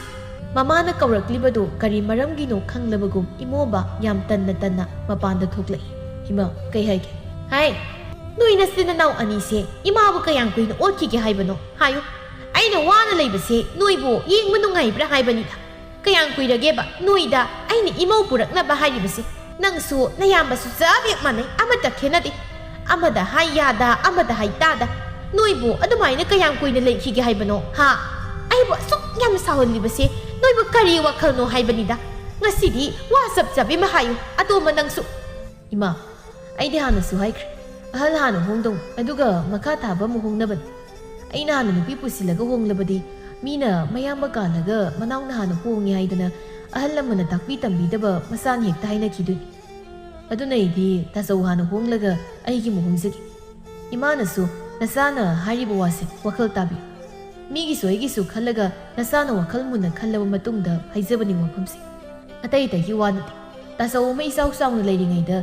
ꯃꯃꯥꯅ ꯀꯧꯔꯛꯂꯤꯕꯗꯨ ꯀꯔꯤ ꯃꯔꯝꯒꯤꯅꯣ ꯈꯪꯂꯕꯒꯨꯝ ꯏꯃꯣꯕ ꯌꯥꯝ ꯇꯟꯅ ꯃꯄꯥꯟꯗ ꯊꯣꯛꯂꯛꯏ ꯏꯃꯥ ꯀꯩ ꯍꯥꯏꯒꯦ ꯍꯥꯏ ꯅꯣꯏ ꯅꯆꯤꯟ ꯅꯅꯥꯎ ꯑꯅꯤꯁꯦ ꯏꯃꯥꯕꯨ ꯀꯌꯥꯝ ꯀꯨꯏꯅ ꯑꯣꯠꯈꯤꯒꯦ ꯍꯥꯏꯕꯅꯣ ꯍꯥꯏꯌꯨ ꯑꯩꯅ ꯋꯥꯅ ꯂꯩꯕꯁꯦ ꯅꯣꯏꯕꯨ ꯌꯦꯡꯕ ꯅꯨꯡꯉꯥꯏꯕ꯭ꯔꯥ ꯍꯥꯏꯕꯅꯤꯗ ꯀꯌꯥꯝ ꯀꯨꯏꯔꯒꯦꯕ ꯅꯣꯏꯗ ꯑꯩꯅ ꯏꯃꯧ ꯄꯨꯔꯛꯅꯕ ꯍꯥꯏꯔꯤꯕꯁꯦ ꯅꯪꯁꯨ ꯅꯌꯥꯝꯕꯁꯨ ꯆꯞ ꯍꯦꯛ ꯃꯥꯟꯅꯩ ꯑꯃꯠꯇ ꯈꯦꯠꯅꯗꯦ ꯑꯃꯗ ꯍꯥꯏ ꯌꯥꯗ ꯑꯃꯗ ꯍꯥꯏ ꯇꯥꯗ ꯅꯣꯏꯕꯨ ꯑꯗꯨꯃꯥꯏꯅ ꯀꯌꯥꯝ ꯀꯨꯏꯅ ꯂꯩꯈꯤꯒꯦ ꯍꯥꯏꯕꯅꯣ ꯍꯥ ꯑꯩꯕꯨ ꯑꯁꯨꯛ ꯌꯥꯝ ꯁꯥꯎꯍꯜꯂꯤꯕꯁꯦ ꯅꯣꯏꯕꯨ ꯀꯔꯤ ꯋꯥꯈꯜꯅꯣ ꯍꯥꯏꯕꯅꯤꯗ ꯉꯁꯤꯗꯤ ꯋꯥ ꯆꯞ ꯆꯥꯕꯤꯃ ꯍꯥꯏꯌꯨ ꯑꯇꯣꯝꯕ ꯅꯪꯁꯨ ꯏꯃꯥ ꯑꯩꯗꯤ ꯍꯥꯟꯅꯁꯨ ꯍꯥꯏꯈ꯭ꯔꯦ ꯑꯍꯜ ꯍꯥꯟꯅ ꯍꯣꯡꯗꯧ ꯑꯗꯨꯒ ꯃꯈꯥ ꯇꯥꯕ ꯑꯃꯨꯛ ꯍꯣꯡꯅꯕꯅꯤ ꯑꯩꯅ ꯍꯥꯟꯅ ꯅꯨꯄꯤ ꯄꯨꯁꯤꯜꯂꯒ ꯍꯣꯡꯂꯕꯗꯤ ꯃꯤꯅ ꯃꯌꯥꯝꯕ ꯀꯥꯜꯂꯒ ꯃꯅꯥꯎꯅ ꯍꯥꯟꯅ ꯍꯣꯡꯉꯦ ꯍꯥꯏꯗꯅ ꯑꯍꯜ ꯂꯃꯟꯅ ꯇꯥꯛꯄꯤ ꯇꯝꯕꯤꯗꯕ ꯃꯆꯥꯅ ꯍꯦꯛꯇ ꯍꯥꯏꯅꯈꯤꯗꯣꯏꯅꯤ ꯑꯗꯨꯅ ꯑꯩꯗꯤ ꯇꯥꯆꯧ ꯍꯥꯟꯅ ꯍꯣꯡꯂꯒ ꯑꯩꯒꯤ ꯑꯃꯨꯛ ꯍꯣꯡꯖꯒꯦ ꯏꯃꯥꯅꯁꯨ ꯅꯆꯥꯅ ꯍꯥꯏꯔꯤꯕ ꯋꯥꯁꯦ ꯋꯥꯈꯜ ꯇꯥꯕꯤꯌꯨ ꯃꯤꯒꯤꯁꯨ ꯑꯩꯒꯤꯁꯨ ꯈꯜꯂꯒ ꯅꯆꯥꯅ ꯋꯥꯈꯜ ꯃꯨꯟꯅ ꯈꯜꯂꯕ ꯃꯇꯨꯡꯗ ꯍꯥꯏꯖꯕꯅꯤ ꯋꯥꯐꯝꯁꯦ ꯑꯇꯩ ꯋꯥ ꯅꯠꯇꯦ ꯇꯥꯆꯧ ꯑꯃ ꯏꯆꯥꯎ ꯆꯥꯎꯅ ꯂꯩꯔꯤꯉꯩꯗ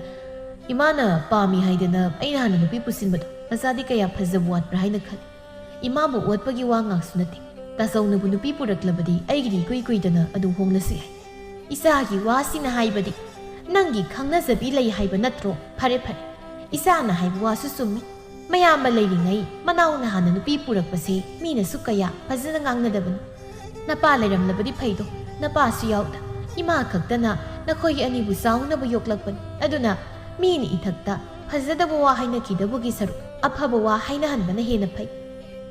ꯏꯃꯥꯅ ꯄꯥꯝꯃꯤ ꯍꯥꯏꯗꯅ ꯑꯩꯅ ꯍꯥꯟꯅ ꯅꯨꯄꯤ ꯄꯨꯁꯤꯟꯕꯗꯣ ꯅꯆꯥꯗꯤ ꯀꯌꯥ ꯐꯖꯕ ꯋꯥꯠꯄ꯭ꯔꯥ ꯍꯥꯏꯅ ꯈꯜꯂꯤ ꯏꯃꯥꯕꯨ ꯑꯣꯠꯄꯒꯤ ꯋꯥ ꯉꯥꯛꯁꯨ ꯅꯠꯇꯦ ꯇꯥꯆꯧꯅꯕꯨ ꯅꯨꯄꯤ ꯄꯨꯔꯛꯂꯕꯗꯤ ꯑꯩꯒꯤꯗꯤ ꯏꯀꯨꯏ ꯀꯨꯏꯗꯅ ꯑꯗꯨꯝ ꯍꯣꯡꯂꯁꯨ ꯌꯥꯏ ꯏꯆꯥꯒꯤ ꯋꯥꯁꯤꯅ ꯍꯥꯏꯕꯗꯤ ꯅꯪꯒꯤ ꯈꯪꯅꯖꯕꯤ ꯂꯩ ꯍꯥꯏꯕ ꯅꯠꯇ꯭ꯔꯣ ꯐꯔꯦ ꯏꯆꯥꯅ ꯍꯥꯏꯕ ꯋꯥꯁꯨ ꯆꯨꯝꯃꯤ ꯃꯌꯥꯝꯕ ꯂꯩꯔꯤꯉꯩ ꯃꯅꯥꯎꯅ ꯍꯥꯟꯅ ꯅꯨꯄꯤ ꯄꯨꯔꯛꯄꯁꯦ ꯃꯤꯅꯁꯨ ꯀꯌꯥ ꯐꯖꯅ ꯉꯥꯡꯅꯗꯕꯅꯤ ꯅꯄꯥ ꯂꯩꯔꯝꯂꯕꯗꯤ ꯐꯩꯗꯣ ꯅꯄꯥꯁꯨ ꯌꯥꯎꯗ ꯏꯃꯥ ꯈꯛꯇꯅ ꯅꯈꯣꯏꯒꯤ ꯑꯅꯤꯕꯨ ꯆꯥꯎꯅꯕ ꯌꯣꯛꯂꯛꯄꯅꯤ ꯑꯗꯨꯅ ꯃꯤꯅ ꯏꯊꯛꯇ ꯐꯖꯗꯕ ꯋꯥ ꯍꯥꯏꯅꯈꯤꯗꯕꯒꯤ ꯁꯔꯨꯛ ꯑꯐꯕ ꯋꯥ ꯍꯥꯏꯅꯍꯟꯕꯅ ꯍꯦꯟꯅ ꯐꯩ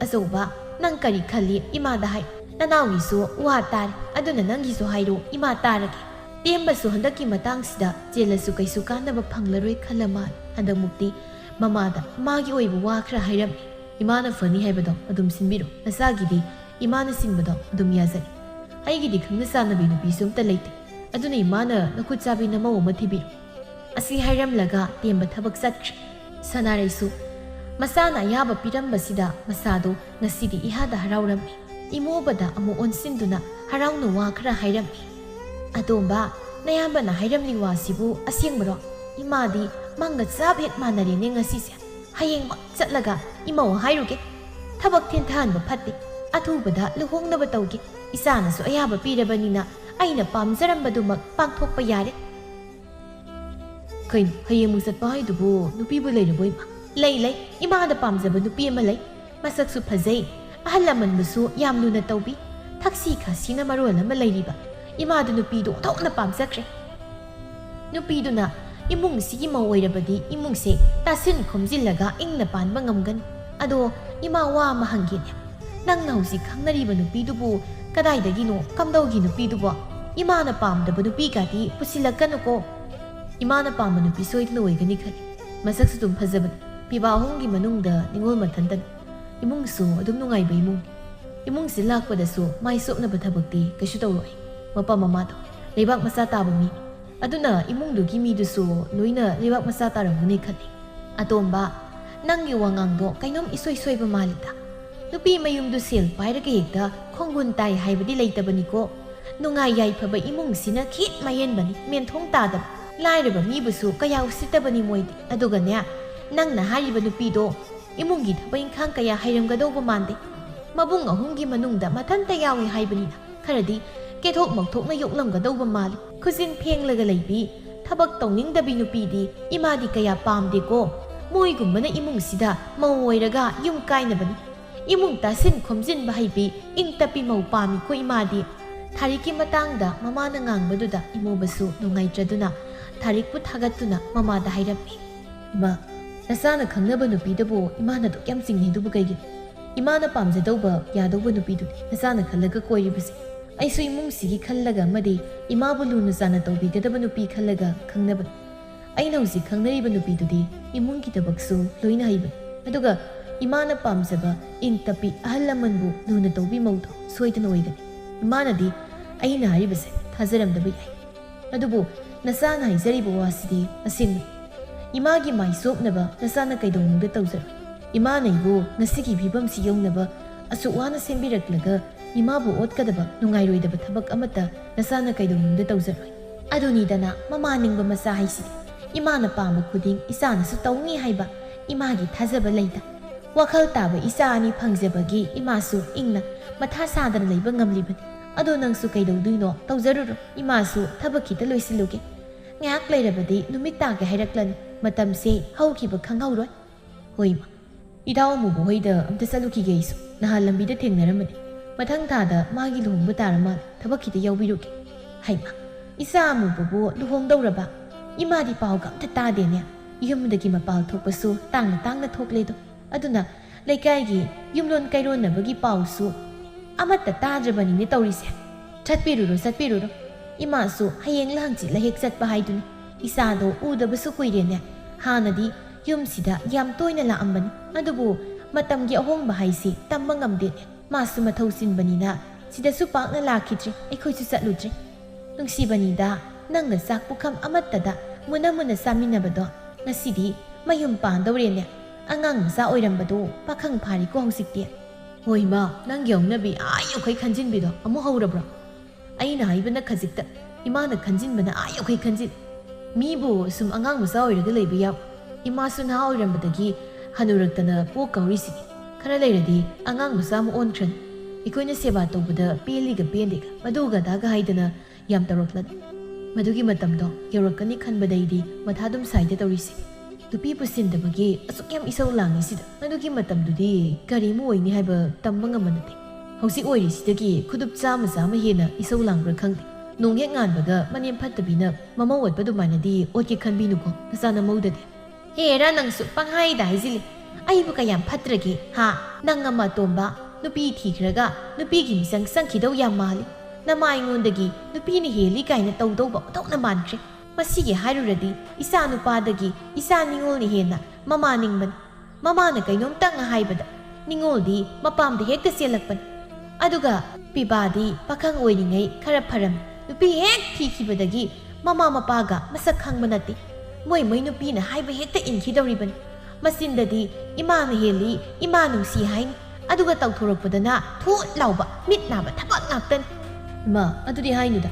ꯑꯆꯧꯕ ꯅꯪ ꯀꯔꯤ ꯈꯜꯂꯤ ꯏꯃꯥꯗ ꯍꯥꯏ ꯅꯅꯥꯎꯒꯤꯁꯨ ꯋꯥ ꯇꯥꯔꯦ ꯑꯗꯨꯅ ꯅꯪꯒꯤꯁꯨ ꯍꯥꯏꯔꯣ ꯏꯃꯥ ꯇꯥꯔꯒꯦ ꯇꯦꯝꯕꯁꯨ ꯍꯟꯗꯛꯀꯤ ꯃꯇꯥꯡꯁꯤꯗ ꯆꯦꯜꯂꯁꯨ ꯀꯩꯁꯨ ꯀꯥꯟꯅꯕ ꯐꯪꯂꯔꯣꯏ ꯈꯜꯂ ꯃꯥꯜꯂꯦ ꯍꯟꯗꯛꯃꯨꯛꯇꯤ ꯃꯃꯥꯗ ꯃꯥꯒꯤ ꯑꯣꯏꯕ ꯋꯥ ꯈꯔ ꯍꯥꯏꯔꯝꯃꯤ ꯏꯃꯥꯅ ꯐꯅꯤ ꯍꯥꯏꯕꯗꯣ ꯑꯗꯨꯝ ꯁꯤꯟꯕꯤꯔꯣ ꯅꯆꯥꯒꯤꯗꯤ ꯏꯃꯥꯅ ꯁꯤꯟꯕꯗꯣ ꯑꯗꯨꯝ ꯌꯥꯖꯔꯤ ꯑꯩꯒꯤꯗꯤ ꯈꯪꯅ ꯆꯥꯟꯅꯕꯤ ꯅꯨꯄꯤꯁꯨ ꯑꯝꯇ ꯂꯩꯇꯦ ꯑꯗꯨꯅ ꯏꯃꯥꯅ ꯅꯈꯨꯠ ꯆꯥꯕꯤ ꯅꯃꯧ ꯑꯃ ꯊꯤꯕꯤꯔꯣ ꯑꯁꯤ ꯍꯥꯏꯔꯝꯂꯒ ꯇꯦꯝꯕ ꯊꯕꯛ ꯆꯠꯈ꯭ꯔꯦ ꯁꯅꯥꯔꯩꯁꯨ ꯃꯆꯥꯅ ꯑꯌꯥꯕ ꯄꯤꯔꯝꯕꯁꯤꯗ ꯃꯆꯥꯗꯣ ꯉꯁꯤꯗꯤ ꯏꯍꯥꯗ ꯍꯔꯥꯎꯔꯝꯃꯤ ꯏꯃꯣꯕꯗ ꯑꯃꯨꯛ ꯑꯣꯟꯁꯤꯟꯗꯨꯅ ꯍꯔꯥꯎꯅ ꯋꯥ ꯈꯔ ꯍꯥꯏꯔꯝꯃꯤ ꯑꯇꯣꯝꯕ ꯅꯌꯥꯝꯕꯅ ꯍꯥꯏꯔꯝꯂꯤ ꯋꯥꯁꯤꯕꯨ ꯑꯁꯦꯡꯕꯔꯣ ꯏꯃꯥꯗꯤ ꯃꯪꯒ ꯆꯞ ꯍꯦꯛ ꯃꯥꯟꯅꯔꯦꯅꯦ ꯉꯁꯤꯁꯦ ꯍꯌꯦꯡꯃꯛ ꯆꯠꯂꯒ ꯏꯃꯧ ꯍꯥꯏꯔꯨꯒꯦ ꯊꯕꯛ ꯊꯦꯟꯊꯍꯟꯕ ꯐꯠꯇꯦ ꯑꯊꯨꯕꯗ ꯂꯨꯍꯣꯡꯅꯕ ꯇꯧꯒꯦ ꯏꯆꯥꯅꯁꯨ ꯑꯌꯥꯕ ꯄꯤꯔꯕꯅꯤꯅ ꯑꯩꯅ ꯄꯥꯝꯖꯔꯝꯕꯗꯨꯃꯛ ꯄꯥꯡꯊꯣꯛꯄ ꯌꯥꯔꯦ ꯀꯩꯅꯣ ꯍꯌꯦꯡꯃꯨꯛ ꯆꯠꯄ ꯍꯥꯏꯗꯨꯕꯨ ꯅꯨꯄꯤꯕꯨ ꯂꯩꯔꯕꯣ ꯏꯃꯥ ꯂꯩ ꯏꯃꯥꯗ ꯄꯥꯝꯖꯕ ꯅꯨꯄꯤ ꯑꯃ ꯂꯩ ꯃꯁꯛꯁꯨ ꯐꯖꯩ ꯑꯍꯜ ꯂꯃꯟꯕꯨꯁꯨ ꯌꯥꯝ ꯂꯨꯅ ꯇꯧꯕꯤ ꯊꯛꯁꯤ ꯈꯥꯁꯤꯅ ꯃꯔꯣꯜ ꯑꯃ ꯂꯩꯔꯤꯕ ꯏꯃꯥꯗꯨ ꯅꯨꯄꯤꯗꯨ ꯑꯣꯟꯊꯣꯛꯅ ꯄꯥꯝꯖꯈ꯭ꯔꯦ ꯅꯨꯄꯤꯗꯨꯅ ꯏꯃꯨꯡꯁꯤꯒꯤ ꯃꯧ ꯑꯣꯏꯔꯕꯗꯤ ꯏꯃꯨꯡꯁꯦ ꯇꯥꯁꯤꯟ ꯈꯣꯝꯖꯤꯜꯂꯒ ꯏꯪꯅ ꯄꯥꯟꯕ ꯉꯝꯒꯅꯤ ꯑꯗꯣ ꯏꯃꯥ ꯋꯥ ꯑꯃ ꯍꯪꯒꯦꯅꯦ ꯅꯪꯅ ꯍꯧꯖꯤꯛ ꯈꯪꯅꯔꯤꯕ ꯅꯨꯄꯤꯗꯨꯕу ꯀꯗꯥꯏꯗꯒꯤꯅꯣ ꯀꯝꯗꯧꯒꯤ ꯅꯨꯄꯤꯗꯨꯕꯣ ꯏꯃꯥꯅ ꯄꯥꯝꯗꯕ ꯅꯨꯄꯤꯒꯗꯤ ꯄꯨꯁꯤꯜꯂꯛꯀꯅꯨꯀꯣ ꯏꯃꯥꯅ ꯄꯥꯝꯕ ꯅꯨꯄꯤ ꯁꯣꯏꯗꯅ ꯑꯣꯏꯒꯅꯤ ꯈꯜꯂꯤ ꯃꯁꯛꯁꯨ ꯑꯗꯨꯝ ꯐꯖꯕꯅꯤ ꯄꯤꯕꯥ ꯑꯍꯨꯝꯒꯤ ꯃꯅꯨꯡꯗ ꯅꯤꯡꯉꯣꯜ ꯃꯊꯟꯇꯅꯤ ꯏꯃꯨꯡꯁꯨ ꯑꯗꯨꯝ ꯅꯨꯡꯉꯥꯏꯕ ꯏꯃꯨꯡꯅꯤ ꯏꯃꯨꯡꯁꯤ ꯂꯥꯛꯄꯗꯁꯨ ꯃꯥꯏ ꯁꯣꯛꯅꯕ ꯊꯕꯛꯇꯤ ꯀꯩꯁꯨ ꯇꯧꯔꯣꯏ ꯃꯄꯥ ꯃꯃꯥꯗꯣ ꯂꯩꯕꯥꯛ ꯃꯆꯥ ꯇꯥꯕ ꯃꯤꯅꯤ ꯑꯗꯨꯅ ꯏꯃꯨꯡꯗꯨꯒꯤ ꯃꯤꯗꯨꯁꯨ ꯂꯣꯏꯅ ꯂꯩꯕꯥꯛ ꯃꯆꯥ ꯇꯥꯔꯝꯒꯅꯤ ꯈꯜꯂꯤ ꯑꯇꯣꯝꯕ ꯅꯪꯒꯤ ꯋꯥꯉꯥꯡꯗꯣ ꯀꯩꯅꯣꯝ ꯏꯁꯣꯏ ꯁꯣꯏꯕ ꯃꯥꯜꯂꯤꯗ ꯅꯨꯄꯤ ꯃꯌꯨꯝꯗꯨ ꯁꯦꯜ ꯄꯥꯏꯔꯒ ꯍꯦꯛꯇ ꯈꯣꯡꯒꯨꯟ ꯇꯥꯏ ꯍꯥꯏꯕꯗꯤ ꯂꯩꯇꯕꯅꯤꯀꯣ ꯅꯨꯡꯉꯥꯏ ꯌꯥꯏꯐꯕ ꯏꯃꯨꯡꯁꯤꯅ ꯈꯤꯠ ꯃꯥꯌꯦꯟꯕꯅꯤ ꯃꯦꯟꯊꯣꯡ ꯇꯥꯗꯕ ꯂꯥꯏꯔꯕ ꯃꯤꯕꯨꯁꯨ ꯀꯌꯥ ꯎꯁꯤꯠꯇꯕꯅꯤ ꯃꯣꯏꯗꯤ ꯑꯗꯨꯒꯅꯦ ꯅꯪꯅ ꯍꯥꯏꯔꯤꯕ ꯅꯨꯄꯤꯗꯣ ꯏꯃꯨꯡꯒꯤ ꯊꯕꯛ ꯏꯪꯈꯥꯡ ꯀꯌꯥ ꯍꯩꯔꯝꯒꯗꯧꯕ ꯃꯥꯟꯗꯦ ꯃꯕꯨꯡ ꯑꯍꯨꯝꯒꯤ ꯃꯅꯨꯡꯗ ꯃꯊꯟꯇ ꯌꯥꯎꯏ ꯍꯥꯏꯕꯅꯤꯅ ꯈꯔꯗꯤ ꯀꯦꯊꯣꯛ ꯃꯧꯊꯣꯛꯅ ꯌꯣꯛꯂꯝꯒꯗꯧꯕ ꯃꯥꯜꯂꯤ ꯈꯨꯖꯤꯟ ꯐꯦꯡꯂꯒ ꯂꯩꯕꯤ ꯊꯕꯛ ꯇꯧꯅꯤꯡꯗꯕꯤ ꯅꯨꯄꯤꯗꯤ ꯏꯃꯥꯗꯤ ꯀꯌꯥ ꯄꯥꯝꯗꯦꯀꯣ ꯃꯣꯏꯒꯨꯝꯕꯅ ꯏꯃꯨꯡꯁꯤꯗ ꯃꯧ ꯑꯣꯏꯔꯒ ꯌꯨꯝ ꯀꯥꯏꯅꯕꯅꯤ ꯏꯃꯨꯡ ꯇꯥꯁꯤꯟ ꯈꯣꯝꯖꯤꯟꯕ ꯍꯩꯕꯤ ꯏꯪ ꯇꯞꯄꯤ ꯃꯧ ꯄꯥꯝꯃꯤꯀꯣ ꯏꯃꯥꯗꯤ ꯊꯥꯔꯤꯛꯀꯤ ꯃꯇꯥꯡꯗ ꯃꯃꯥꯅ ꯉꯥꯡꯕꯗꯨꯗ ꯏꯃꯣꯕꯁꯨ ꯅꯨꯡꯉꯥꯏꯇ꯭ꯔꯗꯨꯅ ꯊꯥꯔꯤꯛꯄꯨ ꯊꯥꯒꯠꯇꯨꯅ ꯃꯃꯥꯗ ꯍꯥꯏꯔꯝꯃꯤ ꯏꯃꯥ ꯅꯆꯥꯅ ꯈꯪꯅꯕ ꯅꯨꯄꯤꯗꯕꯨ ꯏꯃꯥꯅ ꯗꯨꯛ ꯌꯥꯝ ꯆꯤꯡꯅꯩꯗꯨꯕꯨ ꯀꯩꯒꯤꯅꯣ ꯏꯃꯥꯅ ꯄꯥꯝꯖꯗꯧꯕ ꯌꯥꯗꯧꯕ ꯅꯨꯄꯤꯗꯨꯗꯤ ꯅꯆꯥꯅ ꯈꯜꯂꯒ ꯀꯣꯏꯔꯤꯕꯁꯦ ꯑꯩꯁꯨ ꯏꯃꯨꯡꯁꯤꯒꯤ ꯈꯜꯂꯒ ꯑꯃꯗꯤ ꯏꯃꯥꯕꯨ ꯂꯨꯅ ꯆꯥꯅ ꯇꯧꯕꯤꯒꯗꯕ ꯅꯨꯄꯤ ꯈꯜꯂꯒ ꯈꯪꯅꯕꯅꯤ ꯑꯩꯅ ꯍꯧꯖꯤꯛ ꯈꯪꯅꯔꯤꯕ ꯅꯨꯄꯤꯗꯨꯗꯤ ꯏꯃꯨꯡꯒꯤ ꯊꯕꯛꯁꯨ ꯂꯣꯏꯅ ꯍꯩꯕꯅꯤ ꯑꯗꯨꯒ ꯏꯃꯥꯅ ꯄꯥꯝꯖꯕ ꯏꯪ ꯇꯞꯄꯤ ꯑꯍꯜ ꯂꯃꯟꯕꯨ ꯂꯨꯅ ꯇꯧꯕꯤ ꯃꯧꯗꯣ ꯁꯣꯏꯗꯅ ꯑꯣꯏꯒꯅꯤ ꯏꯃꯥꯅꯗꯤ ꯑꯩꯅ ꯍꯥꯏꯔꯤꯕꯁꯦ ꯊꯥꯖꯔꯝꯗꯕ ꯌꯥꯏ ꯑꯗꯨꯕꯨ ꯅꯆꯥꯅ ꯍꯥꯏꯖꯔꯤꯕ ꯋꯥꯁꯤꯗꯤ ꯑꯁꯦꯡꯕꯅꯤ 이마기 마이 쏙나바 나사나 가이동능데 떠우자라 이마나 이보 나시기 비범시 용나바 아수 와나 셈비락라가 이마부 옷가다바 농아이로이다바 타박 아마타 나사나 가이동능데 떠우자라 아도니다나 마마닝바 마사 하이시디 이마나 빠마 쿠딩 이사나수 떠웅이 하이바 이마기 타자바 레이다 와칼 따바 이사니 팡자바기 이마수 잉나 마타 사다나 레이바 ngamliban ado nangsu kaidongduino tawzaruro imasu thabakita loisiluge ngak leirabadi numita ge hairaklan matamse haukiba khanghauroi hoima idaw mu boida amta saluki geisu nahal lambi da thengnaramani mathang thada magi luhongba tarama thabakita yawbiruge haima isa mu bobo luhongdawraba imadi paw ga amta tadene yumdagi mapal thokpasu tangna thokledo aduna lekai yumlon kairon nabagi pawsu amata tadrabani ne tawrise chatpiruro imasu hayeng langchi lahek chatpa haiduni isado udabasu kuirene hanadi yumsida yam toina la ambani adubu matamgi ahongba haisi tamba ngamde masu mathau sinbanina sidasu pakna lakhitri ekhoisu chatludri nungsibanida nangna sak pukham amatada muna saminabado ngasidi mayum pandawrene angang masa oirambado pakhang phari ko hausikte hoima nang yongnabi ayo khoi khanjinbido amu haurabra aina haibana khajikta imana khanjinbana ayo khoi khanjin mibu sum angang masa oiraga leibiya ima suna oirambadagi hanuraktana po kaurisi khara leiradi angang masa mu onthran ikoina seba tobada peliga pendiga maduga daga haidana yam taroklat madugi matamdo yorakani khanbadaidi mathadum saida tawrisi tupi pusindabagi asuk yam isau langi sida madugi matamdudi karimu oini haiba tamba ngamanate hausi oiri sidagi khudup chama chama hena isau langra khangde nonghek nganbaga manem phattabina mama watpadu manadi otki khanbinu ko nasana maudade hera nangsu panghai da haizili aibu kayam phatrage ha nanga ma tomba nupi thikraga nupi gi misang sangkhidau yam mali namai ngondagi nupi ni heli kaina tawdauba tawna mantre masigi hairuradi isa nupadagi isa ningol ni hena mama ningban mama na kainom tang haibada ningol di mapam de hekta selakpan aduga pibadi pakhang oiningai khara pharam nupi hek thikibadagi mama mapaga masak khangbanati moi nupi na haiba hekta inkhidawriban masindadi ima na heli ima nungsi hain aduga tawthorakpadana thut lauba mit naba thabak ngaktan ma adudi hainuda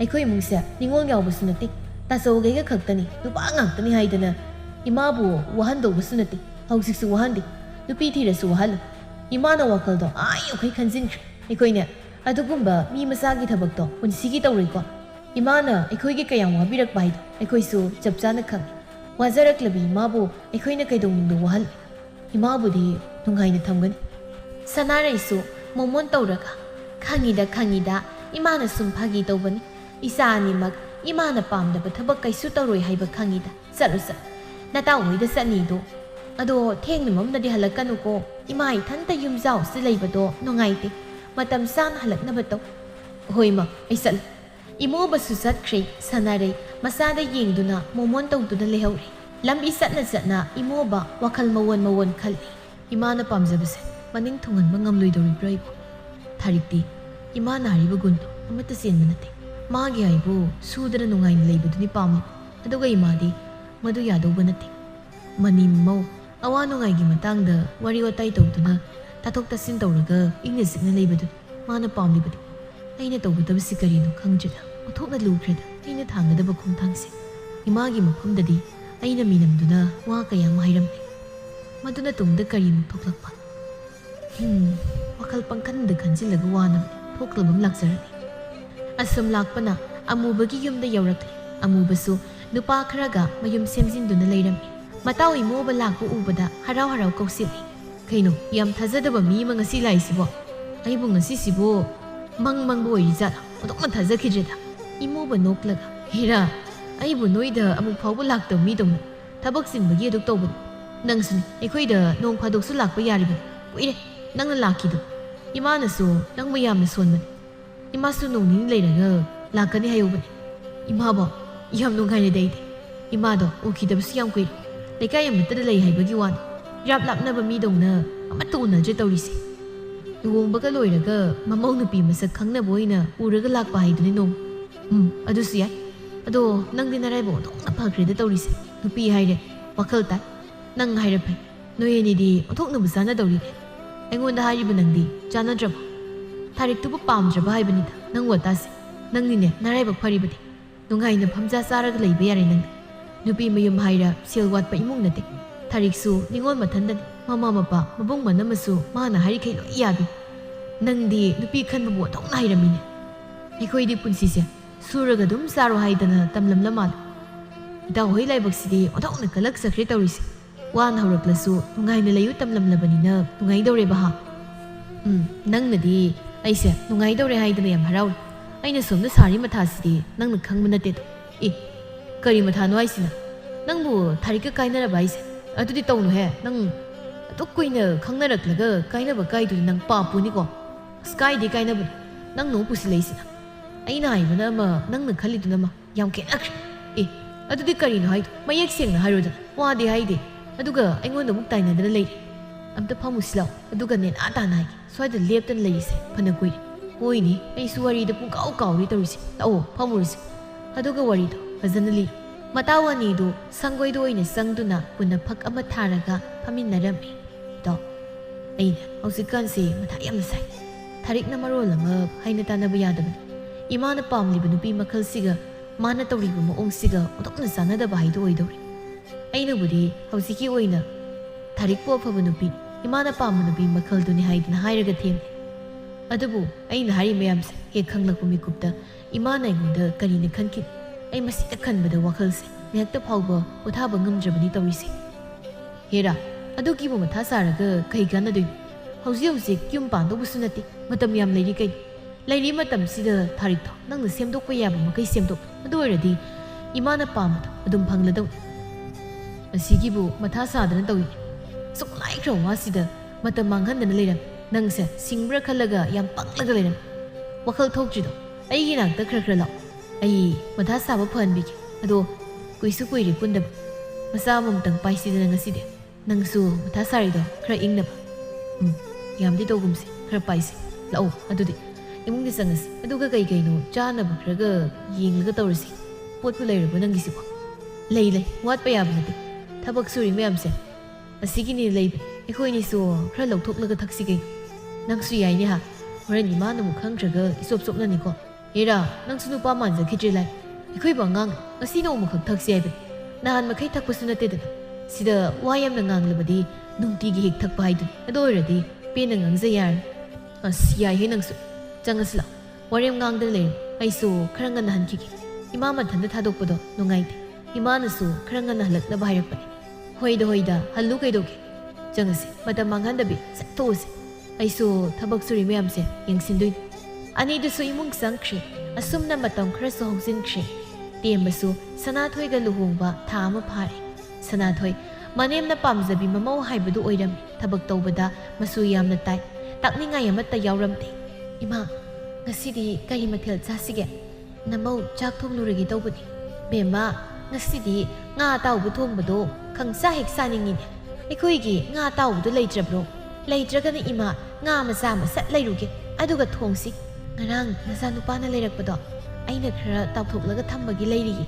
aikoi mungse ningol yawbasu nati tasawgaiga khaktani nupa ngaktani haidana imabu wahandawbasu nati hausiksu wahandi nupi thirasu wahal imana wakaldo ayo khoi khanjinkhre aikoina adugumba mi masagi thabakto punsigi tawriko imana aikoigi kayam wabirak baid aikoisu chapchana khang wazaraklabi imabu aikoina kaidongnu wahal imabu di nungaina thamgani sanaraisu momon tawraga khangida imana sumphagi tawbani isani mag imana pamdaba thabak kaisu tawroi haiba khangida sarusa nata oida sanido ado thengnumamnadi halakkanuko imai thanta yumjau se leibado nongaite matam san halaknaba taw hoima aisal imoba susat khre sanare masada yengduna momon tawduna lehawre lambi satna imoba wakhal mawon khal imana pamjabase maning thungan mangamloidori braibo tharikti imana hariba gunto amata senmanate magi aibo sudara nungain leibaduni pam aduga imadi madu yadoba nate manim mau awa nungai gi matangda wari watai tawduna tathok tasin tawraga ingna sikna leibadu mana pamlibadi ꯑꯩꯅ ꯇꯧꯒꯗꯕꯁꯤ ꯀꯔꯤꯅꯣ ꯈꯪꯗ꯭ꯔꯦꯗ ꯑꯣꯟꯊꯣꯛꯅ ꯂꯨꯈ꯭ꯔꯦꯗ ꯑꯩꯅ ꯊꯥꯡꯒꯗꯕ ꯈꯣꯡꯊꯥꯡꯁꯦ ꯏꯃꯥꯒꯤ ꯃꯐꯝꯗꯗꯤ ꯑꯩꯅ ꯃꯤꯅꯝꯗꯨꯅ ꯋꯥ ꯀꯌꯥ ꯑꯃ ꯍꯥꯏꯔꯝꯃꯦ ꯃꯗꯨꯅ ꯇꯨꯡꯗ ꯀꯔꯤꯃꯨꯛ ꯊꯣꯛꯂꯛꯄ ꯋꯥꯈꯜ ꯄꯪꯈꯟꯗ ꯈꯟꯖꯤꯜꯂꯒ ꯋꯥꯅꯕꯅꯤ ꯊꯣꯛꯂꯕ ꯂꯥꯛꯆꯔꯅꯤ ꯑꯁꯨꯝ ꯂꯥꯛꯄꯅ ꯑꯃꯨꯕꯒꯤ ꯌꯨꯝꯗ ꯌꯧꯔꯛꯂꯦ ꯑꯃꯨꯕꯁꯨ ꯅꯨꯄꯥ ꯈꯔꯒ ꯃꯌꯨꯝ ꯁꯦꯝꯖꯤꯟꯗꯨꯅ ꯂꯩꯔꯝꯃꯤ ꯃꯇꯥꯎ ꯏꯃꯣꯕ ꯂꯥꯛꯄ ꯎꯕꯗ ꯍꯔꯥꯎ ꯍꯔꯥꯎ ꯀꯧꯁꯤꯜꯂꯤ ꯀꯩꯅꯣ ꯌꯥꯝ ꯊꯥꯖꯗꯕ ꯃꯤ ꯑꯃ ꯉꯁꯤ ꯂꯥꯛꯏꯁꯤꯕꯣ ꯑꯩꯕꯨ ꯉꯁꯤꯁꯤꯕꯨ ꯃꯪꯕ ꯑꯣꯏꯔꯤꯖꯥꯠꯂ ꯑꯣꯟꯊꯣꯛꯅ ꯊꯥꯖꯈꯤꯗ꯭ꯔꯦꯗ ꯏꯃꯣꯕ ꯅꯣꯛꯂꯒ ꯍꯦꯔꯥ ꯑꯩꯕꯨ ꯅꯣꯏꯗ ꯑꯃꯨꯛ ꯐꯥꯎꯕ ꯂꯥꯛꯇꯕ ꯃꯤꯗꯧꯅ ꯊꯕꯛ ꯆꯤꯟꯕꯒꯤ ꯑꯗꯨꯛ ꯇꯧꯕꯅꯤ ꯅꯪꯁꯨꯅꯤ ꯑꯩꯈꯣꯏꯗ ꯅꯣꯡ ꯐꯥꯗꯣꯛꯁꯨ ꯂꯥꯛꯄ ꯌꯥꯔꯤꯕꯅꯤ ꯀꯨꯏꯔꯦ ꯅꯪꯅ ꯂꯥꯛꯈꯤꯗꯣ ꯏꯃꯥꯅꯁꯨ ꯅꯪꯕꯨ ꯌꯥꯝꯅ ꯁꯣꯟꯕꯅꯤ 이마수 농닝 레이라가 라카니 하요ꯕꯅꯤ 이마ꯕꯣ ꯌꯥꯝ ꯅꯨꯡꯉꯥꯏꯔꯦꯗ ꯑꯩꯗꯤ 이마ꯗꯣ ꯎꯈꯤꯗꯕꯁꯨ ꯌꯥꯝ ꯀꯨꯏꯔꯦ ꯂꯩꯀꯥꯏ ꯑꯃꯠꯇꯗ ꯂꯩ ꯍꯥꯏꯕꯒꯤ ꯋꯥꯅꯤ ꯌꯥꯞ ꯂꯥꯞꯅꯕ ꯃꯤꯗꯧꯅ ꯑꯃꯠꯇ ꯎꯅꯗ꯭ꯔꯦ ꯇꯧꯔꯤꯁꯦ ꯂꯨꯍꯣꯡꯕꯒ ꯂꯣꯏꯔꯒ ꯃꯃꯧ ꯅꯨꯄꯤ ꯃꯁꯛ ꯈꯪꯅꯕ ꯑꯣꯏꯅ ꯎꯔꯒ ꯂꯥꯛꯄ ꯍꯥꯏꯗꯨꯅꯤ ꯅꯣꯡ ꯑꯗꯨꯁꯨ ꯌꯥꯏ ꯑꯗꯣ ꯅꯪꯗꯤ ꯅꯔꯥꯏꯕꯛ ꯑꯣꯟꯊꯣꯛꯅ ꯐꯈ꯭ꯔꯦꯗ ꯇꯧꯔꯤꯁꯦ ꯅꯨꯄꯤ ꯍꯥꯏꯔꯦ ꯋꯥꯈꯜ ꯇꯥꯏ ꯅꯪ ꯍꯥꯏꯔ ꯐꯩ ꯅꯣꯏ ꯑꯅꯤꯗꯤ ꯑꯣꯟꯊꯣꯛꯅꯕꯨ ꯆꯥꯟꯅꯗꯧꯔꯤꯅꯦ ꯑꯩꯉꯣꯟꯗ ꯍꯥꯏꯔꯤꯕ ꯅꯪꯗꯤ ꯆꯥꯟꯅꯗ꯭ꯔꯕ ꯊꯥꯔꯤꯛꯇꯨꯕꯨ ꯄꯥꯝꯗ꯭ꯔꯕ ꯍꯥꯏꯕꯅꯤꯗ ꯅꯪ ꯋꯥꯇꯥꯁꯦ ꯅꯪꯅꯤꯅꯦ ꯅꯔꯥꯏꯕꯛ ꯐꯔꯤꯕꯗꯤ ꯅꯨꯡꯉꯥꯏꯅ ꯐꯝꯖꯥ ꯆꯥꯔꯒ ꯂꯩꯕ ꯌꯥꯔꯦ ꯅꯪ ꯅꯨꯄꯤ ꯃꯌꯨꯝ ꯍꯥꯏꯔ ꯁꯦꯜ ꯋꯥꯠꯄ ꯏꯃꯨꯡ ꯅꯠꯇꯦ ꯊꯥꯔꯤꯛꯁꯨ ꯅꯤꯉꯣꯜ ꯃꯊꯟꯗꯅꯤ ꯃꯃꯥ ꯃꯄꯥ ꯃꯕꯨꯡ ꯃꯅꯝꯃꯁꯨ ꯃꯥꯅ ꯍꯥꯏꯔꯤꯈꯩ ꯂꯣꯏ ꯌꯥꯕꯤ ꯅꯪꯗꯤ ꯅꯨꯄꯤ ꯈꯟꯕꯕꯨ ꯑꯣꯟꯊꯣꯛꯅ ꯍꯩꯔꯝꯃꯤꯅꯦ ꯑꯩꯈꯣꯏꯗꯤ ꯄꯨꯟꯁꯤꯁꯦ ꯁꯨꯔꯒ ꯑꯗꯨꯝ ꯆꯥꯔꯣ ꯍꯥꯏꯗꯅ ꯇꯝꯂꯝꯂ ꯃꯥꯜꯂꯦ ꯏꯇꯥꯎꯍꯣꯏ ꯂꯥꯏꯕꯛꯁꯤꯗꯤ ꯑꯣꯟꯊꯣꯛꯅ ꯀꯜꯂꯛꯆꯈ꯭ꯔꯦ ꯇꯧꯔꯤꯁꯦ ꯋꯥꯅ ꯍꯧꯔꯛꯂꯁꯨ ꯅꯨꯡꯉꯥꯏꯅ ꯂꯩꯌꯨ ꯇꯝꯂꯝꯂꯕꯅꯤꯅ ꯅꯨꯡꯉꯥꯏꯗꯧꯔꯦꯕ ꯍꯥ ꯅꯪꯅꯗꯤ ꯑꯩꯁꯦ ꯅꯨꯡꯉꯥꯏꯗꯧꯔꯦ ꯍꯥꯏꯗꯅ ꯌꯥꯝ ꯍꯔꯥꯎꯏ ꯑꯩꯅ ꯁꯣꯝꯗ ꯁꯥꯔꯤ ꯃꯊꯥꯁꯤꯗꯤ ꯅꯪꯅ ꯈꯪꯕ ꯅꯠꯇꯦꯗꯣ ꯀꯔꯤ ꯃꯊꯥꯅꯣ ꯍꯥꯏꯁꯤꯅ ꯅꯪꯕꯨ ꯊꯥꯔꯤꯛꯀ ꯀꯥꯏꯅꯔꯕ ꯍꯥꯏꯁꯦ ꯑꯗꯨꯗꯤ ꯇꯧꯅꯨꯍꯦ ꯅꯪ ꯑꯗꯨꯛ ꯀꯨꯏꯅ ꯈꯪꯅꯔꯛꯂꯒ ꯀꯥꯏꯅꯕ ꯀꯥꯏꯗꯨꯗꯤ ꯅꯪ ꯄꯥꯞꯄꯨꯅꯤꯀꯣ ꯑꯁ ꯀꯥꯏꯗꯦ ꯀꯥꯏꯅꯕꯅꯤ ꯅꯪ ꯅꯣꯡ ꯄꯨꯁꯤꯜꯂꯛꯏꯁꯤꯅ ꯑꯩꯅ ꯍꯥꯏꯕꯅ ꯑꯃ ꯅꯪꯅ ꯈꯜꯂꯤꯗꯨꯅ ꯑꯃ ꯌꯥꯝ ꯈꯦꯠꯅꯈ꯭ꯔꯦ ꯑꯗꯨꯗꯤ ꯀꯔꯤꯅꯣ ꯍꯥꯏꯗꯣ ꯃꯌꯦꯛ ꯁꯦꯡꯅ ꯍꯥꯏꯔꯣꯗꯅ ꯋꯥꯗꯤ ꯍꯥꯏꯗꯦ ꯑꯗꯨꯒ ꯑꯩꯉꯣꯟꯗ ꯑꯃꯨꯛ ꯇꯥꯏꯅꯗꯅ ꯂꯩꯔꯦ ꯑꯝꯇ ꯐꯝꯃꯨꯁꯤ ꯂꯥꯎ ꯑꯗꯨꯒ ꯅꯦꯅꯥ ꯇꯥꯅ ꯍꯥꯏꯒꯦ ꯁ꯭ꯋꯥꯏꯗ ꯂꯦꯞꯇꯅ ꯂꯩꯔꯤꯁꯦ ꯐꯅ ꯀꯨꯏꯔꯦ ꯍꯣꯏꯅꯦ ꯑꯩꯁꯨ ꯋꯥꯔꯤꯗ ꯄꯨꯡꯀꯥꯎ ꯀꯥꯎꯔꯤ ꯇꯧꯔꯤꯁꯦ ꯂꯥꯛꯑꯣ ꯐꯝꯃꯨꯔꯁꯤ ꯑꯗꯨꯒ ꯋꯥꯔꯤꯗꯣ ꯐꯖꯅ ꯂꯤꯔꯣ ꯃꯇꯥꯎ ꯑꯅꯤꯗꯨ ꯁꯪꯒꯣꯏꯗ ꯑꯣꯏꯅ ꯆꯪꯗꯨꯅ ꯄꯨꯟꯅ ꯐꯛ ꯑꯃ ꯊꯥꯔꯒ ꯐꯝꯃꯤꯟꯅꯔꯝꯃꯤ ꯏꯇꯥꯎ ꯑꯩꯅ ꯍꯧꯖꯤꯛꯀꯥꯟꯁꯦ ꯃꯊꯥ ꯌꯥꯝꯅ ꯁꯥꯏ ꯊꯥꯔꯤꯛꯅ ꯃꯔꯣꯜ ꯑꯃ ꯍꯥꯏꯅ ꯇꯥꯟꯅꯕ ꯌꯥꯗꯕꯅꯤ 이마ꯅ ꯄꯥꯝꯂꯤꯕ ꯅꯨꯄꯤ ꯃꯈꯜꯁꯤꯒ ꯃꯥꯅ ꯇꯧꯔꯤꯕ ꯃꯑꯣꯡꯁꯤꯒ ꯑꯣꯟꯊꯣꯛꯅ ꯆꯥꯟꯅꯗꯕ ꯍꯥꯏꯗꯣ ꯑꯣꯏꯗꯧꯔꯦ ꯑꯩꯅꯕꯨꯗꯤ ꯍꯧꯖꯤꯛꯀꯤ ꯑꯣꯏꯅ ꯊꯥꯔꯤꯛꯄꯨ ꯑꯐꯕ ꯅꯨꯄꯤ 이마ꯅ ꯄꯥꯝꯕ ꯅꯨꯄꯤ ꯃꯈꯜꯗꯨꯅꯤ ꯍꯥꯏꯗꯅ ꯍꯥꯏꯔꯒ ꯊꯦꯝꯃꯦ ꯑꯗꯨꯕꯨ ꯑꯩꯅ ꯍꯥꯏꯔꯤ ꯃꯌꯥꯝꯁꯦ ꯍꯦꯛ ꯈꯪꯂꯛꯄ ꯃꯤꯀꯨꯞꯇ 이마ꯅ ꯑꯩꯉꯣꯟꯗ ꯀꯔꯤꯅ ꯈꯟꯈꯤ ꯑꯩ ꯃꯁꯤꯗ ꯈꯟꯕꯗ ꯋꯥꯈꯜꯁꯦ ꯉꯥꯏꯍꯥꯛꯇ ꯐꯥꯎꯕ ꯄꯣꯊꯥꯕ ꯉꯝꯗ꯭ꯔꯕꯅꯤ ꯇꯧꯔꯤꯁꯦ ꯍꯦꯔꯥ ꯑꯗꯨꯒꯤꯕꯨ ꯃꯊꯥ ꯁꯥꯔꯒ ꯀꯩ ꯀꯥꯟꯅꯗꯣꯏꯅꯣ ꯍꯧꯖꯤꯛ ꯌꯨꯝ ꯄꯥꯟꯗꯧꯕꯁꯨ ꯅꯠꯇꯦ ꯃꯇꯝ ꯌꯥꯝ ꯂꯩꯔꯤ ꯀꯩꯅꯣ ꯂꯩꯔꯤ ꯃꯇꯝꯁꯤꯗ ꯊꯥꯔꯤꯛꯇꯣ ꯅꯪꯅ ꯁꯦꯝꯗꯣꯛꯄ ꯌꯥꯕ ꯃꯈꯩ ꯁꯦꯝꯗꯣꯛ ꯑꯗꯨ ꯑꯣꯏꯔꯗꯤ 이마ꯅ ꯄꯥꯝꯕꯗꯣ ꯑꯗꯨꯝ ꯐꯪꯂꯗꯧꯅꯤ ꯑꯁꯤꯒꯤꯕꯨ ꯃꯊꯥ ꯁꯥꯗꯅ ꯇꯧꯏꯅꯦ ꯁꯨꯛ ꯂꯥꯏꯈ꯭ꯔ ꯋꯥꯁꯤꯗ ꯃꯇꯝ ꯃꯥꯡꯍꯟꯗꯅ ꯂꯩꯔꯝꯃꯤ ꯅꯪꯁꯦ ꯁꯤꯡꯕ꯭ꯔꯥ ꯈꯜꯂꯒ ꯌꯥꯝ ꯄꯪꯂꯒ ꯂꯩꯔꯝꯃꯤ ꯋꯥꯈꯜ ꯊꯣꯛꯇ꯭ꯔꯤꯗꯣ ꯑꯩꯒꯤ ꯅꯥꯛꯇ ꯈꯔ ꯂꯥꯛꯑꯣ ꯑꯩ ꯃꯊꯥ ꯁꯥꯕ ꯐꯍꯟꯕꯤꯒꯦ ꯑꯗꯣ ꯀꯨꯏꯁꯨ ꯀꯨꯏꯔꯦ ꯄꯨꯟꯗꯕ ꯃꯆꯥ ꯑꯃꯃꯨꯛꯇꯪ ꯄꯥꯏꯁꯤꯗꯅ ꯉꯁꯤꯗꯤ ꯅꯪꯁꯨ ꯃꯊꯥ ꯁꯥꯔꯤꯗꯣ ꯈꯔ ꯏꯪꯅꯕ ꯌꯥꯝꯗꯤ ꯇꯧꯒꯨꯝꯁꯦ ꯈꯔ ꯄꯥꯏꯁꯦ ꯂꯥꯛꯑꯣ ꯑꯗꯨꯗꯤ 이몽디 ꯆꯪꯉꯁꯤ ꯑꯗꯨꯒ ꯀꯩꯀꯩꯅꯣ ꯆꯥꯅꯕ ꯈꯔꯒ ꯌꯦꯡꯂꯒ ꯇꯧꯔꯁꯤ ꯄꯣꯠꯄꯨ ꯂꯩꯔꯕ ꯅꯪꯒꯤꯁꯤꯕꯣ ꯂꯩ ꯋꯥꯠꯄ ꯌꯥꯕ ꯅꯠꯇꯦ ꯊꯕꯛ ꯁꯨꯔꯤ ꯃꯌꯥꯝꯁꯦ ꯑꯁꯤꯒꯤꯅꯤ ꯂꯩꯕꯅꯤ ꯑꯩꯈꯣꯏꯅꯤꯁꯨ ꯈꯔ ꯂꯧꯊꯣꯛꯂꯒ ꯊꯛꯁꯤ ꯀꯩꯅꯣ ꯅꯪꯁꯨ ꯌꯥꯏꯅꯦ ꯍꯥ ꯍꯣꯔꯦꯟ ꯏꯃꯥꯅ ꯑꯃꯨꯛ ꯈꯪꯗ꯭ꯔꯒ ꯏꯆꯣꯞ ꯆꯣꯞꯅꯅꯤꯀꯣ ꯍꯦꯔꯥ ꯅꯪꯁꯨ ꯅꯨꯄꯥ ꯃꯥꯟꯖꯈꯤꯗ꯭ꯔꯦ ꯂꯥꯏ ꯑꯩꯈꯣꯏꯕꯨ ꯑꯉꯥꯡ ꯉꯁꯤ ꯅꯣꯡꯃꯈꯛ ꯊꯛꯁꯤ ꯍꯥꯏꯕꯅꯤ ꯅꯍꯥꯟ ꯃꯈꯩ ꯊꯛꯄꯁꯨ ꯅꯠꯇꯦꯗꯅ ꯁꯤꯗ ꯋꯥ ꯌꯥꯝꯅ ꯉꯥꯡꯂꯕꯗꯤ ꯅꯨꯡꯇꯤꯒꯤ ꯍꯦꯛ ꯊꯛꯄ ꯍꯥꯏꯗꯨꯅꯤ ꯑꯗꯨ ꯑꯣꯏꯔꯗꯤ ꯄꯦꯟꯅ ꯉꯥꯡꯖ ꯌꯥꯔꯅꯤ ꯑꯁ ꯌꯥꯏꯍꯦ ꯅꯪꯁꯨ ꯆꯪꯉꯁꯤ ꯂꯥꯛꯑꯣ ꯋꯥꯔꯦꯝ ꯉꯥꯡꯗꯅ ꯂꯩꯔꯅꯤ ꯑꯩꯁꯨ ꯈꯔ ꯉꯟꯅ ꯍꯟꯈꯤꯒꯦ ꯏꯃꯥ ꯃꯊꯟꯇ ꯊꯥꯗꯣꯛꯄꯗꯣ ꯅꯨꯡꯉꯥꯏꯇꯦ ꯏꯃꯥꯅꯁꯨꯈꯔ ꯉꯟꯅ ꯍꯜꯂꯛꯅꯕ ꯍꯥꯏꯔꯛꯄꯅꯤ ꯍꯣꯏꯗ ꯍꯜꯂꯨ ꯀꯩꯗꯧꯒꯦ ꯆꯪꯉꯁꯤ ꯃꯇꯝ ꯃꯥꯡꯍꯟꯗꯕꯤ ꯆꯠꯊꯣꯛꯎꯁꯤ ꯑꯩꯁꯨ ꯊꯕꯛ ꯁꯨꯔꯤ ꯃꯌꯥꯝꯁꯦ ꯌꯦꯡꯁꯤꯟꯗꯣꯏꯅꯤ ꯑꯅꯤꯗꯨꯁꯨ ꯏꯃꯨꯡ ꯆꯪꯈ꯭ꯔꯦ ꯑꯁꯨꯝꯅ ꯃꯇꯝ ꯈꯔꯁꯨ ꯍꯧꯖꯤꯟꯈ꯭ꯔꯦ ꯇꯦꯝꯕꯁꯨ ꯁꯅꯥꯊꯣꯏꯒ ꯂꯨꯍꯣꯡꯕ ꯊꯥ ꯑꯃ ꯐꯥꯔꯦ ꯁꯅꯥꯊꯣꯏ ꯃꯅꯦꯝꯅ ꯄꯥꯝꯖꯕꯤ ꯃꯃꯧ ꯍꯥꯏꯕꯗꯨ ꯑꯣꯏꯔꯝꯃꯤ ꯊꯕꯛ ꯇꯧꯕꯗ ꯃꯁꯨ ꯌꯥꯝꯅ ꯇꯥꯏ ꯇꯥꯛꯅꯤꯡꯉꯥꯏ ꯑꯃꯠꯇ ꯌꯥꯎꯔꯝꯗꯦ ꯏꯃꯥ ꯉꯁꯤꯗꯤ ꯀꯔꯤ ꯃꯊꯦꯜ ꯆꯥꯁꯤꯒꯦ ꯅꯃꯧ ꯆꯥꯛ ꯊꯣꯡꯂꯨꯔꯒꯦ ꯇꯧꯕꯅꯤ ꯕꯦꯝꯃ ꯉꯁꯤꯗꯤ ꯉꯥ ꯑꯇꯥꯎꯕ ꯊꯣꯡꯕꯗꯣ ꯈꯪꯆꯥ ꯍꯦꯛ ꯆꯥꯅꯤꯡꯉꯤꯅꯦ ꯑꯩꯈꯣꯏꯒꯤ ꯉꯥ ꯑꯇꯥꯎꯕꯗꯣ ꯂꯩꯇ꯭ꯔꯕ꯭ꯔꯣ ꯂꯩꯇ꯭ꯔꯒꯅ ꯏꯃꯥ ꯉꯥ ꯃꯆꯥ ꯑꯃ ꯁꯠ ꯂꯩꯔꯨꯒꯦ ꯑꯗꯨꯒ ꯊꯣꯡꯁꯤ ꯉꯔꯥꯡ ꯅꯆꯥꯅꯨꯄꯥꯅ ꯂꯩꯔꯛꯄꯗꯣ ꯑꯩꯅ ꯈꯔ ꯇꯥꯎꯊꯣꯛꯂꯒ ꯊꯝꯕꯒꯤ ꯂꯩꯔꯤꯌꯦ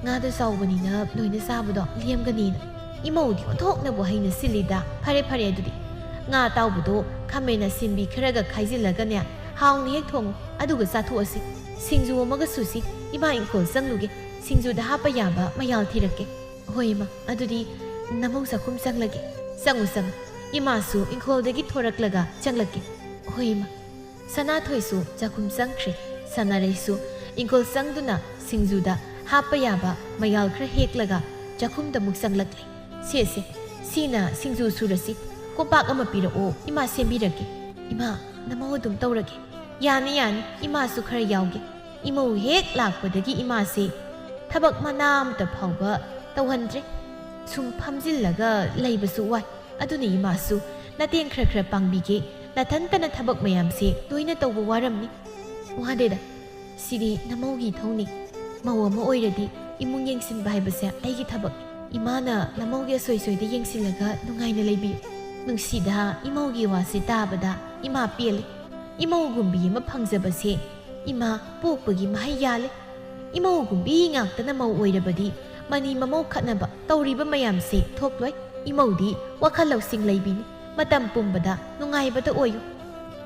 ꯉꯥꯗꯣ ꯆꯥꯎꯕꯅꯤꯅ ꯂꯣꯏꯅ ꯆꯥꯕꯗꯣ ꯂꯦꯝꯒꯅꯤꯅ ꯏꯃꯧꯗꯤ ꯑꯣꯟꯊꯣꯛꯅꯕꯨ ꯍꯩꯅ ꯁꯤꯜꯂꯤꯗ ꯐꯔꯦ ꯑꯗꯨꯗꯤ ꯉꯥ ꯑꯇꯥꯎꯕꯗꯣ ꯈꯥꯃꯦꯟ ꯑꯁꯤꯟꯕꯤ ꯈꯔꯒ ꯈꯥꯏꯖꯤꯜꯂꯒꯅꯦ ꯍꯥꯎꯅ ꯍꯦꯛ ꯊꯣꯡꯉꯨ ꯑꯗꯨꯒ ꯆꯥꯊꯣꯛꯑꯁꯤ ꯁꯤꯡꯖꯨ ꯑꯃꯒ ꯁꯨꯁꯤ ꯏꯃꯥ ꯏꯪꯈꯣꯜ ꯆꯪꯂꯨꯒꯦ ꯁꯤꯡꯖꯨꯗ ꯍꯥꯞꯄ ꯌꯥꯕ ꯃꯌꯥꯜ ꯊꯤꯔꯛꯀꯦ ꯍꯣꯏ ꯏꯃꯥ ꯑꯗꯨꯗꯤ ꯅꯃꯧ ꯆꯥꯛꯈꯨꯝ ꯆꯪꯂꯒꯦ ꯆꯪꯉꯨ ꯆꯪꯉꯨ ꯏꯃꯥꯁꯨ ꯏꯪꯈꯣꯜꯗꯒꯤ ꯊꯣꯔꯛꯂꯒ ꯆꯪꯂꯛꯀꯦ ꯍꯣꯏ ꯏꯃꯥ ꯁꯅꯥꯊꯣꯏꯁꯨ ꯆꯥꯛꯈꯨꯝ ꯆꯪꯈ꯭ꯔꯦ ꯁꯅꯥꯔꯩꯁꯨ ꯏꯪꯈꯣꯜ ꯆꯪꯗꯨꯅ ꯁꯤꯡꯖꯨꯗ ꯍꯥꯞꯄ ꯌꯥꯕ ꯃꯌꯥꯜ ꯈꯔ ꯍꯦꯛꯂꯒ ꯆꯥꯛꯈꯨꯝꯗ ꯑꯃꯨꯛ ꯆꯪꯂꯛꯂꯦ ꯁꯦꯁꯦ ꯁꯤꯅ ꯁꯤꯡꯖු ꯁꯨꯔꯁꯤ ꯀꯣꯝꯄꯥꯛ ꯑꯃ ꯄꯤꯔꯛꯑꯣ ꯏꯃꯥ ꯁꯦꯝꯕꯤꯔꯒꯦ ꯏꯃꯥ ꯅꯃꯧ ꯑꯗꯨꯝ ꯇꯧꯔꯒꯦ ꯌꯥꯅꯤ ꯌꯥꯅꯤ ꯏꯃꯥꯁꯨ ꯈꯔ ꯌꯥꯎꯒꯦ ꯏꯃꯧ ꯍꯦꯛ ꯂꯥꯛꯄꯗꯒꯤ ꯏꯃꯥꯁꯦ ꯊꯕꯛ ꯃꯅꯥ ꯑꯃꯇ ꯐꯥꯎꯕ ꯇꯧꯍꯟꯗ꯭ꯔꯦ ꯁꯨꯝ ꯐꯝꯖꯤꯜꯂꯒ ꯂꯩꯕꯁꯨ ꯋꯥꯏ ꯑꯗꯨꯅ ꯏꯃꯥꯁꯨ ꯃꯇꯦꯡ ꯈꯔ ꯈꯔ ꯄꯥꯡꯕꯤꯒꯦ ꯅꯊꯟꯇꯅ ꯊꯕꯛ ꯃꯌꯥꯝꯁꯦ ꯂꯣꯏꯅ ꯇꯧꯕ ꯋꯥꯔꯝꯅꯤ ꯋꯥꯗꯦꯗ ꯁꯤꯗꯤ ꯅꯃꯧꯒꯤ ꯏꯊꯧꯅꯤ ꯃꯧ ꯑꯃ ꯑꯣꯏꯔꯗꯤ ꯏꯃꯨꯡ ꯌꯦꯡꯁꯤꯟꯕ ꯍꯥꯏꯕꯁꯦ ꯑꯩꯒꯤ ꯊꯕꯛꯅꯤ ꯏꯃꯥꯅ ꯅꯃꯧꯒꯤ ꯑꯁꯣꯏ ꯁꯣꯏꯗ ꯌꯦꯡꯁꯤꯜꯂꯒ ꯅꯨꯡꯉꯥꯏꯅ ꯂꯩꯕꯤꯌꯨ ꯅꯨꯡꯁꯤꯗ ꯏꯃꯧꯒꯤ ꯋꯥꯁꯦ ꯇꯥꯕꯗ ꯏꯃꯥ ꯄꯦꯜꯂꯦ ꯏꯃꯧꯒꯨꯝꯕꯤ ꯑꯃ ꯐꯪꯖꯕꯁꯦ ꯏꯃꯥ ꯄꯣꯛꯄꯒꯤ ꯃꯍꯩ ꯌꯥꯜꯂꯦ ꯏꯃꯧꯒꯨꯝꯕꯤ ꯉꯥꯛꯇꯅ ꯃꯧ ꯑꯣꯏꯔꯕꯗꯤ ꯃꯅꯤ ꯃꯃꯧ ꯈꯠꯅꯕ ꯇꯧꯔꯤꯕ ꯃꯌꯥꯝꯁꯦ ꯊꯣꯛꯂꯣꯏ ꯏꯃꯧꯗꯤ ꯋꯥꯈꯜ ꯂꯧꯁꯤꯡ ꯂꯩꯕꯤꯅꯤ ꯃꯇꯝ ꯄꯨꯝꯕꯗ ꯅꯨꯡꯉꯥꯏꯕꯗ ꯑꯣꯏꯌꯨ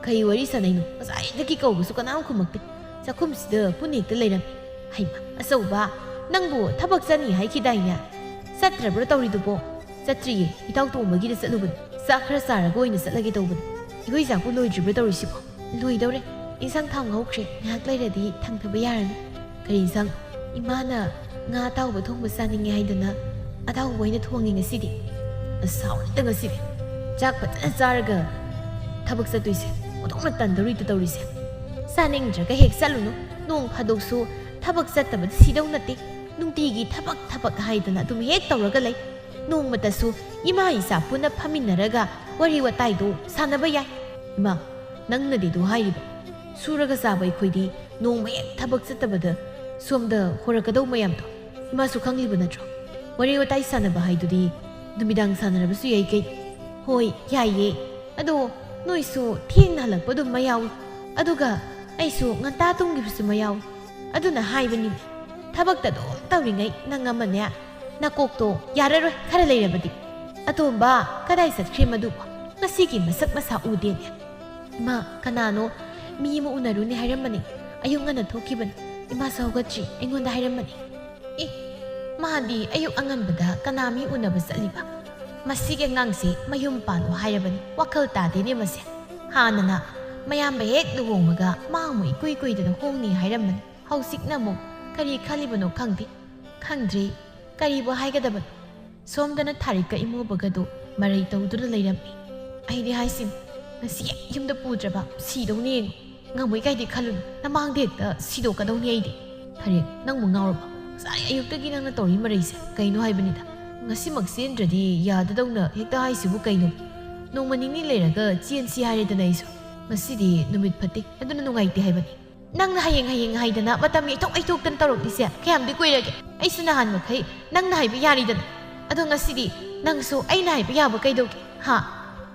ꯀꯩ ꯋꯥꯔꯤ ꯁꯥꯟꯅꯩꯅꯣ ꯉꯁꯥꯏꯗꯒꯤ ꯀꯧꯕꯁꯨ ꯀꯅꯥꯝ ꯈꯨꯝꯃꯛꯇꯦ ꯆꯥꯛꯈꯨꯝꯁꯤꯗ ꯄꯨꯅꯦꯛꯇ ꯂꯩꯔꯝꯃꯤ ꯍꯩꯃ ꯑꯆꯧꯕ ꯅꯪꯕꯨ ꯊꯕꯛ ꯆꯠꯅꯤ ꯍꯥꯏꯈꯤꯗꯥꯏꯅꯦ ꯆꯠꯇ꯭ꯔꯕ꯭ꯔꯥ ꯇꯧꯔꯤꯗꯨꯕꯣ ꯆꯠꯇ꯭ꯔꯤꯌꯦ ꯏꯇꯥꯎ ꯇꯣꯡꯕꯒꯤꯗ ꯆꯠꯂꯨꯕꯅꯤ ꯆꯥꯛ ꯈꯔ ꯆꯥꯔꯒ ꯑꯣꯏꯅ ꯆꯠꯂꯒꯦ ꯇꯧꯕꯅꯤ ꯏꯈꯣꯏ ꯆꯥꯛꯄꯨ ꯂꯣꯏꯗ꯭ꯔꯤꯕ꯭ꯔꯥ ꯇꯧꯔꯤꯁꯤꯕꯣ ꯂꯣꯏꯗꯧꯔꯦ ꯏꯟꯁꯥꯡ ꯊꯥꯎ ꯉꯧꯈ꯭ꯔꯦ ꯉꯥꯏꯍꯥꯛ ꯂꯩꯔꯗꯤ ꯊꯥꯡꯊꯕ ꯌꯥꯔꯅꯤ ꯀꯔꯤ ꯏꯟꯁꯥꯡ ꯏꯃꯥꯅ ꯉꯥ ꯑꯇꯥꯎꯕ ꯊꯣꯡꯕ ꯆꯥꯅꯤꯡꯉꯦ ꯍꯥꯏꯗꯅ ꯑꯇꯥꯎꯕ ꯑꯣꯏꯅ ꯊꯣꯡꯉꯤ ꯉꯁꯤꯗꯤ ꯑꯁ ꯍꯥꯎꯔꯤꯗ ꯉꯁꯤꯗꯤ ꯆꯥꯛ ꯐꯖꯅ ꯆꯥꯔꯒ ꯊꯕꯛ ꯆꯠꯇꯣꯏꯁꯦ ꯑꯣꯟꯊꯣꯛꯅ ꯇꯟꯗꯧꯔꯤꯗ ꯇꯧꯔꯤꯁꯦ ꯆꯥꯅꯤꯡꯗ꯭ꯔꯒ ꯍꯦꯛ ꯆꯠꯂꯨꯅꯨ ꯅꯣꯡ ꯐꯥꯗꯣꯛꯁꯨ ꯊꯕꯛ ꯆꯠꯇꯕꯗ ꯁꯤꯗꯧ ꯅꯠꯇꯦ ꯅꯨꯡꯇꯤꯒꯤ ꯊꯕꯛ ꯊꯕꯛ ꯍꯥꯏꯗꯅ ꯑꯗꯨꯝ ꯍꯦꯛ ꯇꯧꯔꯒ ꯂꯩ ꯅꯣꯡꯃꯇꯁꯨ ꯏꯃꯥ ꯏꯆꯥ ꯄꯨꯟꯅ ꯐꯝꯃꯤꯟꯅꯔꯒ ꯋꯥꯔꯤ ꯋꯥꯇꯥꯏꯗꯣ ꯁꯥꯟꯅꯕ ꯌꯥꯏ ꯏꯃꯥ ꯅꯪꯅꯗꯤꯗꯣ ꯍꯥꯏꯔꯤꯕ ꯁꯨꯔꯒ ꯆꯥꯕ ꯑꯩꯈꯣꯏꯗꯤ ꯅꯣꯡꯃ ꯍꯦꯛ ꯊꯕꯛ ꯆꯠꯇꯕꯗ ꯁꯣꯝꯗ ꯍꯣꯔꯛꯀꯗꯧ ꯃꯌꯥꯝꯗꯣ ꯏꯃꯥꯁꯨ ꯈꯪꯂꯤꯕ ꯅꯠꯇ꯭ꯔꯣ ꯋꯥꯔꯤ ꯋꯥꯇꯥꯏ ꯁꯥꯟꯅꯕ ꯍꯥꯏꯗꯨꯗꯤ ꯅꯨꯃꯤꯗꯥꯡ ꯁꯥꯟꯅꯔꯕꯁꯨ ꯌꯥꯏ ꯀꯩ ꯍꯣꯏ ꯌꯥꯏꯌꯦ ꯑꯗꯣ ꯅꯣꯏꯁꯨ ꯊꯦꯡꯅ ꯍꯜꯂꯛꯄꯗꯨꯃ ꯌꯥꯎꯏ ꯑꯗꯨꯒ ꯑꯩꯁꯨ ꯉꯟꯇꯥ ꯇꯨꯝꯈꯤꯕꯁꯨꯃ ꯌꯥꯎꯏ ꯑꯗꯨꯅ ꯍꯥꯏꯕꯅꯤ ꯊꯕꯛꯇ ꯑꯗꯨꯝ ꯇꯧꯔꯤꯉꯩ ꯅꯪ ꯑꯃꯅꯦ ꯅꯀꯣꯛꯇꯣ ꯌꯥꯔꯔꯣꯏ ꯈꯔ ꯂꯩꯔꯕꯗꯤ ꯑꯇꯣꯝꯕ ꯀꯗꯥꯏ ꯆꯠꯈ꯭ꯔꯦ ꯃꯗꯨꯕꯣ ꯉꯁꯤꯒꯤ ꯃꯁꯛ ꯃꯁꯥ ꯎꯗꯦꯅꯦ ꯏꯃꯥ ꯀꯅꯥꯅꯣ ꯃꯤ ꯑꯃ ꯎꯅꯔꯨꯅꯤ ꯍꯥꯏꯔꯝꯕꯅꯤ ꯑꯌꯨꯛ ꯉꯟꯅ ꯊꯣꯛꯈꯤꯕꯅꯤ ꯏꯃꯥꯁꯨ ꯍꯧꯒꯠꯇ꯭ꯔꯤ ꯑꯩꯉꯣꯟꯗ ꯍꯥꯏꯔꯝꯕꯅꯤ ꯑꯦ ꯃꯥꯗꯤ ꯑꯌꯨꯛ ꯑꯉꯟꯕꯗ ꯀꯅꯥ ꯃꯤ ꯎꯅꯕ ꯆꯠꯂꯤꯕ ꯃꯁꯤꯒꯤ ꯑꯉꯥꯡꯁꯦ ꯃꯌꯨꯝ ꯄꯥꯜꯂꯣ ꯍꯥꯏꯔꯕꯅꯤ ꯋꯥꯈꯜ ꯇꯥꯗꯦꯅꯦ ꯃꯁꯦ ꯍꯥꯟꯅꯅ ꯃꯌꯥꯝꯕ ꯍꯦꯛ ꯂꯨꯍꯣꯡꯕꯒ ꯃꯥ ꯑꯃꯨꯛ ꯏꯀꯨꯏ ꯀꯨꯏꯗꯅ ꯍꯣꯡꯅꯤ ꯍꯥꯏꯔꯝꯕꯅꯤ ꯍꯧꯖꯤꯛꯅ ꯑꯃꯨꯛ ꯀꯔꯤ ꯈꯜꯂꯤꯕꯅꯣ ꯈꯪꯗꯦ ꯈꯪꯗ꯭ꯔꯤ ꯀꯔꯤꯕꯨ ꯍꯥꯏꯒꯗꯕꯅꯣ ꯁꯣꯝꯗꯅ ꯊꯥꯔꯤꯛꯀ ꯏꯃꯣꯕꯒꯗꯣ ꯃꯔꯩ ꯇꯧꯗꯨꯅ ꯂꯩꯔꯝꯃꯤ ꯑꯩꯗꯤ ꯍꯥꯏꯁꯤꯅꯤ ꯉꯁꯤ ꯍꯦꯛ ꯌꯨꯝꯗ ꯄꯨꯗ꯭ꯔꯕ ꯁꯤꯗꯧꯅꯤ ꯌꯦꯡꯉꯨ ꯉꯝꯃꯣꯏ ꯀꯥꯏꯗꯤ ꯈꯜꯂꯨꯅꯨ ꯅꯃꯥꯡꯗ ꯍꯦꯛꯇ ꯁꯤꯗꯣꯛꯀꯗꯧꯅꯤ ꯑꯩꯗꯤ ꯊꯥꯔꯤꯛ ꯅꯪꯕꯨ ꯉꯥꯎꯔꯕ ꯉꯁꯥꯏ ꯑꯌꯨꯛꯇꯒꯤ ꯅꯪꯅ ꯇꯧꯔꯤ ꯃꯔꯩꯁꯦ ꯀꯩꯅꯣ ꯍꯥꯏꯕꯅꯤꯗ ꯉꯁꯤꯃꯛ ꯆꯦꯟꯗ꯭ꯔꯗꯤ ꯌꯥꯗꯗꯧꯅ ꯍꯦꯛꯇ ꯍꯥꯏꯁꯤꯕꯨ ꯀꯩꯅꯣ ꯅꯣꯡꯃ ꯅꯤꯅꯤ ꯂꯩꯔꯒ ꯆꯦꯟꯁꯤ ꯍꯥꯏꯔꯦꯗꯅ ꯑꯩꯁꯨ ꯉꯁꯤꯗꯤ ꯅꯨꯃꯤꯠ ꯐꯠꯇꯦ ꯑꯗꯨꯅ ꯅꯨꯡꯉꯥꯏꯇꯦ ꯍꯥꯏꯕꯅꯤ ꯅꯪꯅ ꯍꯌꯦꯡ ꯍꯥꯏꯗꯅ ꯃꯇꯝ ꯌꯩꯊꯣꯛꯇꯅ ꯇꯧꯔꯛꯂꯤꯁꯦ ꯀꯌꯥꯝꯗꯤ ꯀꯨꯏꯔꯒꯦ ꯑꯩꯁꯨ ꯅꯍꯥꯟ ꯃꯈꯩ ꯅꯪꯅ ꯍꯥꯏꯕ ꯌꯥꯔꯤꯗꯅ ꯑꯗꯣ ꯉꯁꯤꯗꯤ ꯅꯪꯁꯨ ꯑꯩꯅ ꯍꯥꯏꯕ ꯌꯥꯕ ꯀꯩꯗꯧꯒꯦ ꯍꯥ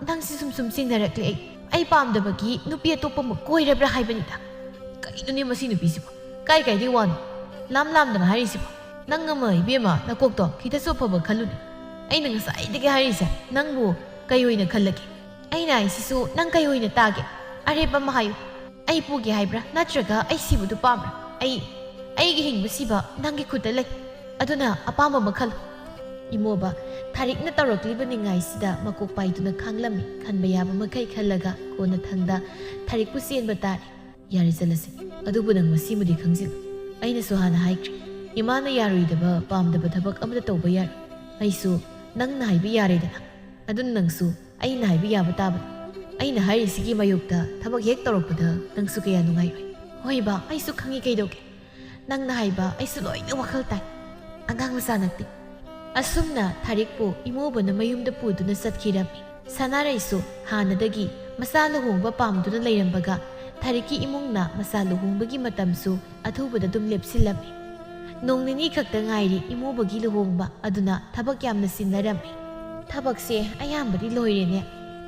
ꯅꯪꯁꯤ ꯁꯨꯝ ꯆꯤꯡꯅꯔꯛꯂꯦ ꯑꯩ ꯄꯥꯝꯗꯕꯒꯤ ꯅꯨꯄꯤ ꯑꯇꯣꯞꯄ ꯑꯃ ꯀꯣꯏꯔꯕ꯭ꯔꯥ ꯍꯥꯏꯕꯅꯤꯗ ꯀꯩꯅꯣꯅꯦ ꯃꯁꯤ ꯅꯨꯄꯤꯁꯤꯕꯣ ꯀꯥꯏꯗꯩ ꯋꯥꯅꯣ ꯂꯥꯝꯗꯅ ꯍꯥꯏꯔꯤꯁꯤꯕꯣ ꯅꯪ ꯑꯃ ꯏꯕꯦꯝꯃ ꯅꯀꯣꯛꯇꯣ ꯈꯤꯇꯁꯨ ꯑꯐꯕ ꯈꯜꯂꯨꯅꯦ ꯑꯩꯅ ꯉꯁꯥꯏꯗꯒꯤ ꯍꯥꯏꯔꯤꯁꯦ ꯅꯪꯕు ꯀꯩ ꯑꯣꯏꯅ ꯈꯜꯂꯒꯦ ꯑꯩꯅ ꯍꯥꯏꯁꯤꯁꯨ ꯅꯪ ꯀꯩ ꯑꯣꯏꯅ ꯇꯥꯒꯦ ꯑꯔꯦꯞꯄ ꯑꯃ ꯍꯥꯏꯌꯨ ꯑꯩ ꯄꯨꯒꯦ ꯍꯥꯏꯕ꯭ꯔꯥ ꯅꯠꯇ꯭ꯔꯒ ꯑꯩ ꯁꯤꯕꯗꯨ ꯄꯥꯝꯕ꯭ꯔꯥ ꯑꯩꯒꯤ ꯍꯤꯡꯕ ꯁꯤꯕ ꯅꯪꯒꯤ ꯈꯨꯠꯇ ꯂꯩ ꯑꯗꯨꯅ ꯑꯄꯥꯝꯕ ꯑꯃ ꯈꯜꯂꯨ ꯏꯃꯣꯕ ꯊꯥꯔꯤꯛꯅ ꯇꯧꯔꯛꯂꯤꯕ ꯅꯤꯡꯉꯥꯏꯁꯤꯗ ꯃꯀꯣꯛ ꯄꯥꯏꯗꯨꯅ ꯈꯥꯡꯂꯝꯃꯤ ꯈꯟꯕ ꯌꯥꯕ ꯃꯈꯩ ꯈꯜꯂꯒ ꯀꯣꯟꯅ ꯊꯪꯗ ꯊꯥꯔꯤꯛꯄꯨ ꯆꯦꯟꯕ ꯇꯥꯔꯦ ꯌꯥꯔꯦ ꯆꯠꯂꯁꯤ ꯑꯗꯨꯕꯨ ꯅꯪ ꯃꯁꯤꯃꯗꯤ ꯈꯪꯖꯤꯜꯂꯨ ꯑꯩꯅꯁꯨ ꯍꯥꯟꯅ ꯍꯥꯏꯈ꯭ꯔꯦ ꯏꯃꯥꯅ ꯌꯥꯔꯣꯏꯗꯕ ꯄꯥꯝꯗꯕ ꯊꯕꯛ ꯑꯃꯇ ꯇꯧꯕ ꯌꯥꯔꯣꯏ ꯑꯩꯁꯨ ꯅꯪꯅ ꯍꯥꯏꯕ ꯌꯥꯔꯦꯗꯅ ꯑꯗꯨꯅ ꯅꯪꯁꯨ ꯑꯩꯅ ꯍꯥꯏꯕ ꯌꯥꯕ ꯇꯥꯕꯅꯤ ꯑꯩꯅ ꯍꯥꯏꯔꯤꯁꯤꯒꯤ ꯃꯥꯌꯣꯛꯇ ꯊꯕꯛ ꯍꯦꯛ ꯇꯧꯔꯛꯄꯗ ꯅꯪꯁꯨ ꯀꯌꯥ ꯅꯨꯡꯉꯥꯏꯔꯣꯏ ꯍꯣꯏ ꯕꯥ ꯑꯩꯁꯨ ꯈꯪꯉꯤ ꯀꯩꯗꯧꯒꯦ ꯅꯪꯅ ꯍꯥꯏꯕ ꯑꯩꯁꯨ ꯂꯣꯏꯅ ꯋꯥꯈꯜ ꯇꯥꯏ ꯑꯉꯥꯡ ꯃꯆꯥ ꯅꯠꯇꯦ ꯑꯁꯨꯝꯅ ꯊꯥꯔꯤꯛꯄꯨ ꯏꯃꯣꯕꯅ ꯃꯌꯨꯝꯗ ꯄꯨꯗꯨꯅ ꯆꯠꯈꯤꯔꯝꯃꯤ ꯁꯅꯥꯔꯩꯁꯨ ꯍꯥꯟꯅꯗꯒꯤ ꯃꯆꯥ ꯂꯨꯍꯣꯡꯕ ꯄꯥꯝꯗꯨꯅ ꯂꯩꯔꯝꯕꯒ ꯊꯥꯔꯤꯛꯀꯤ ꯏꯃꯨꯡꯅ ꯃꯆꯥ ꯂꯨꯍꯣꯡꯕꯒꯤ ꯃꯇꯝꯁꯨ ꯑꯊꯨꯕꯗ ꯑꯗꯨꯝ ꯂꯦꯞꯁꯤꯜꯂꯝꯃꯤ ꯅꯣꯡ ꯅꯤꯅꯤ ꯈꯛꯇ ꯉꯥꯏꯔꯤ ꯏꯃꯣꯕꯒꯤ ꯂꯨꯍꯣꯡꯕ ꯑꯗꯨꯅ ꯊꯕꯛ ꯌꯥꯝꯅ ꯆꯤꯟꯅꯔꯝꯃꯤ ꯊꯕꯛꯁꯦ ꯑꯌꯥꯝꯕꯗꯤ ꯂꯣꯏꯔꯦꯅꯦ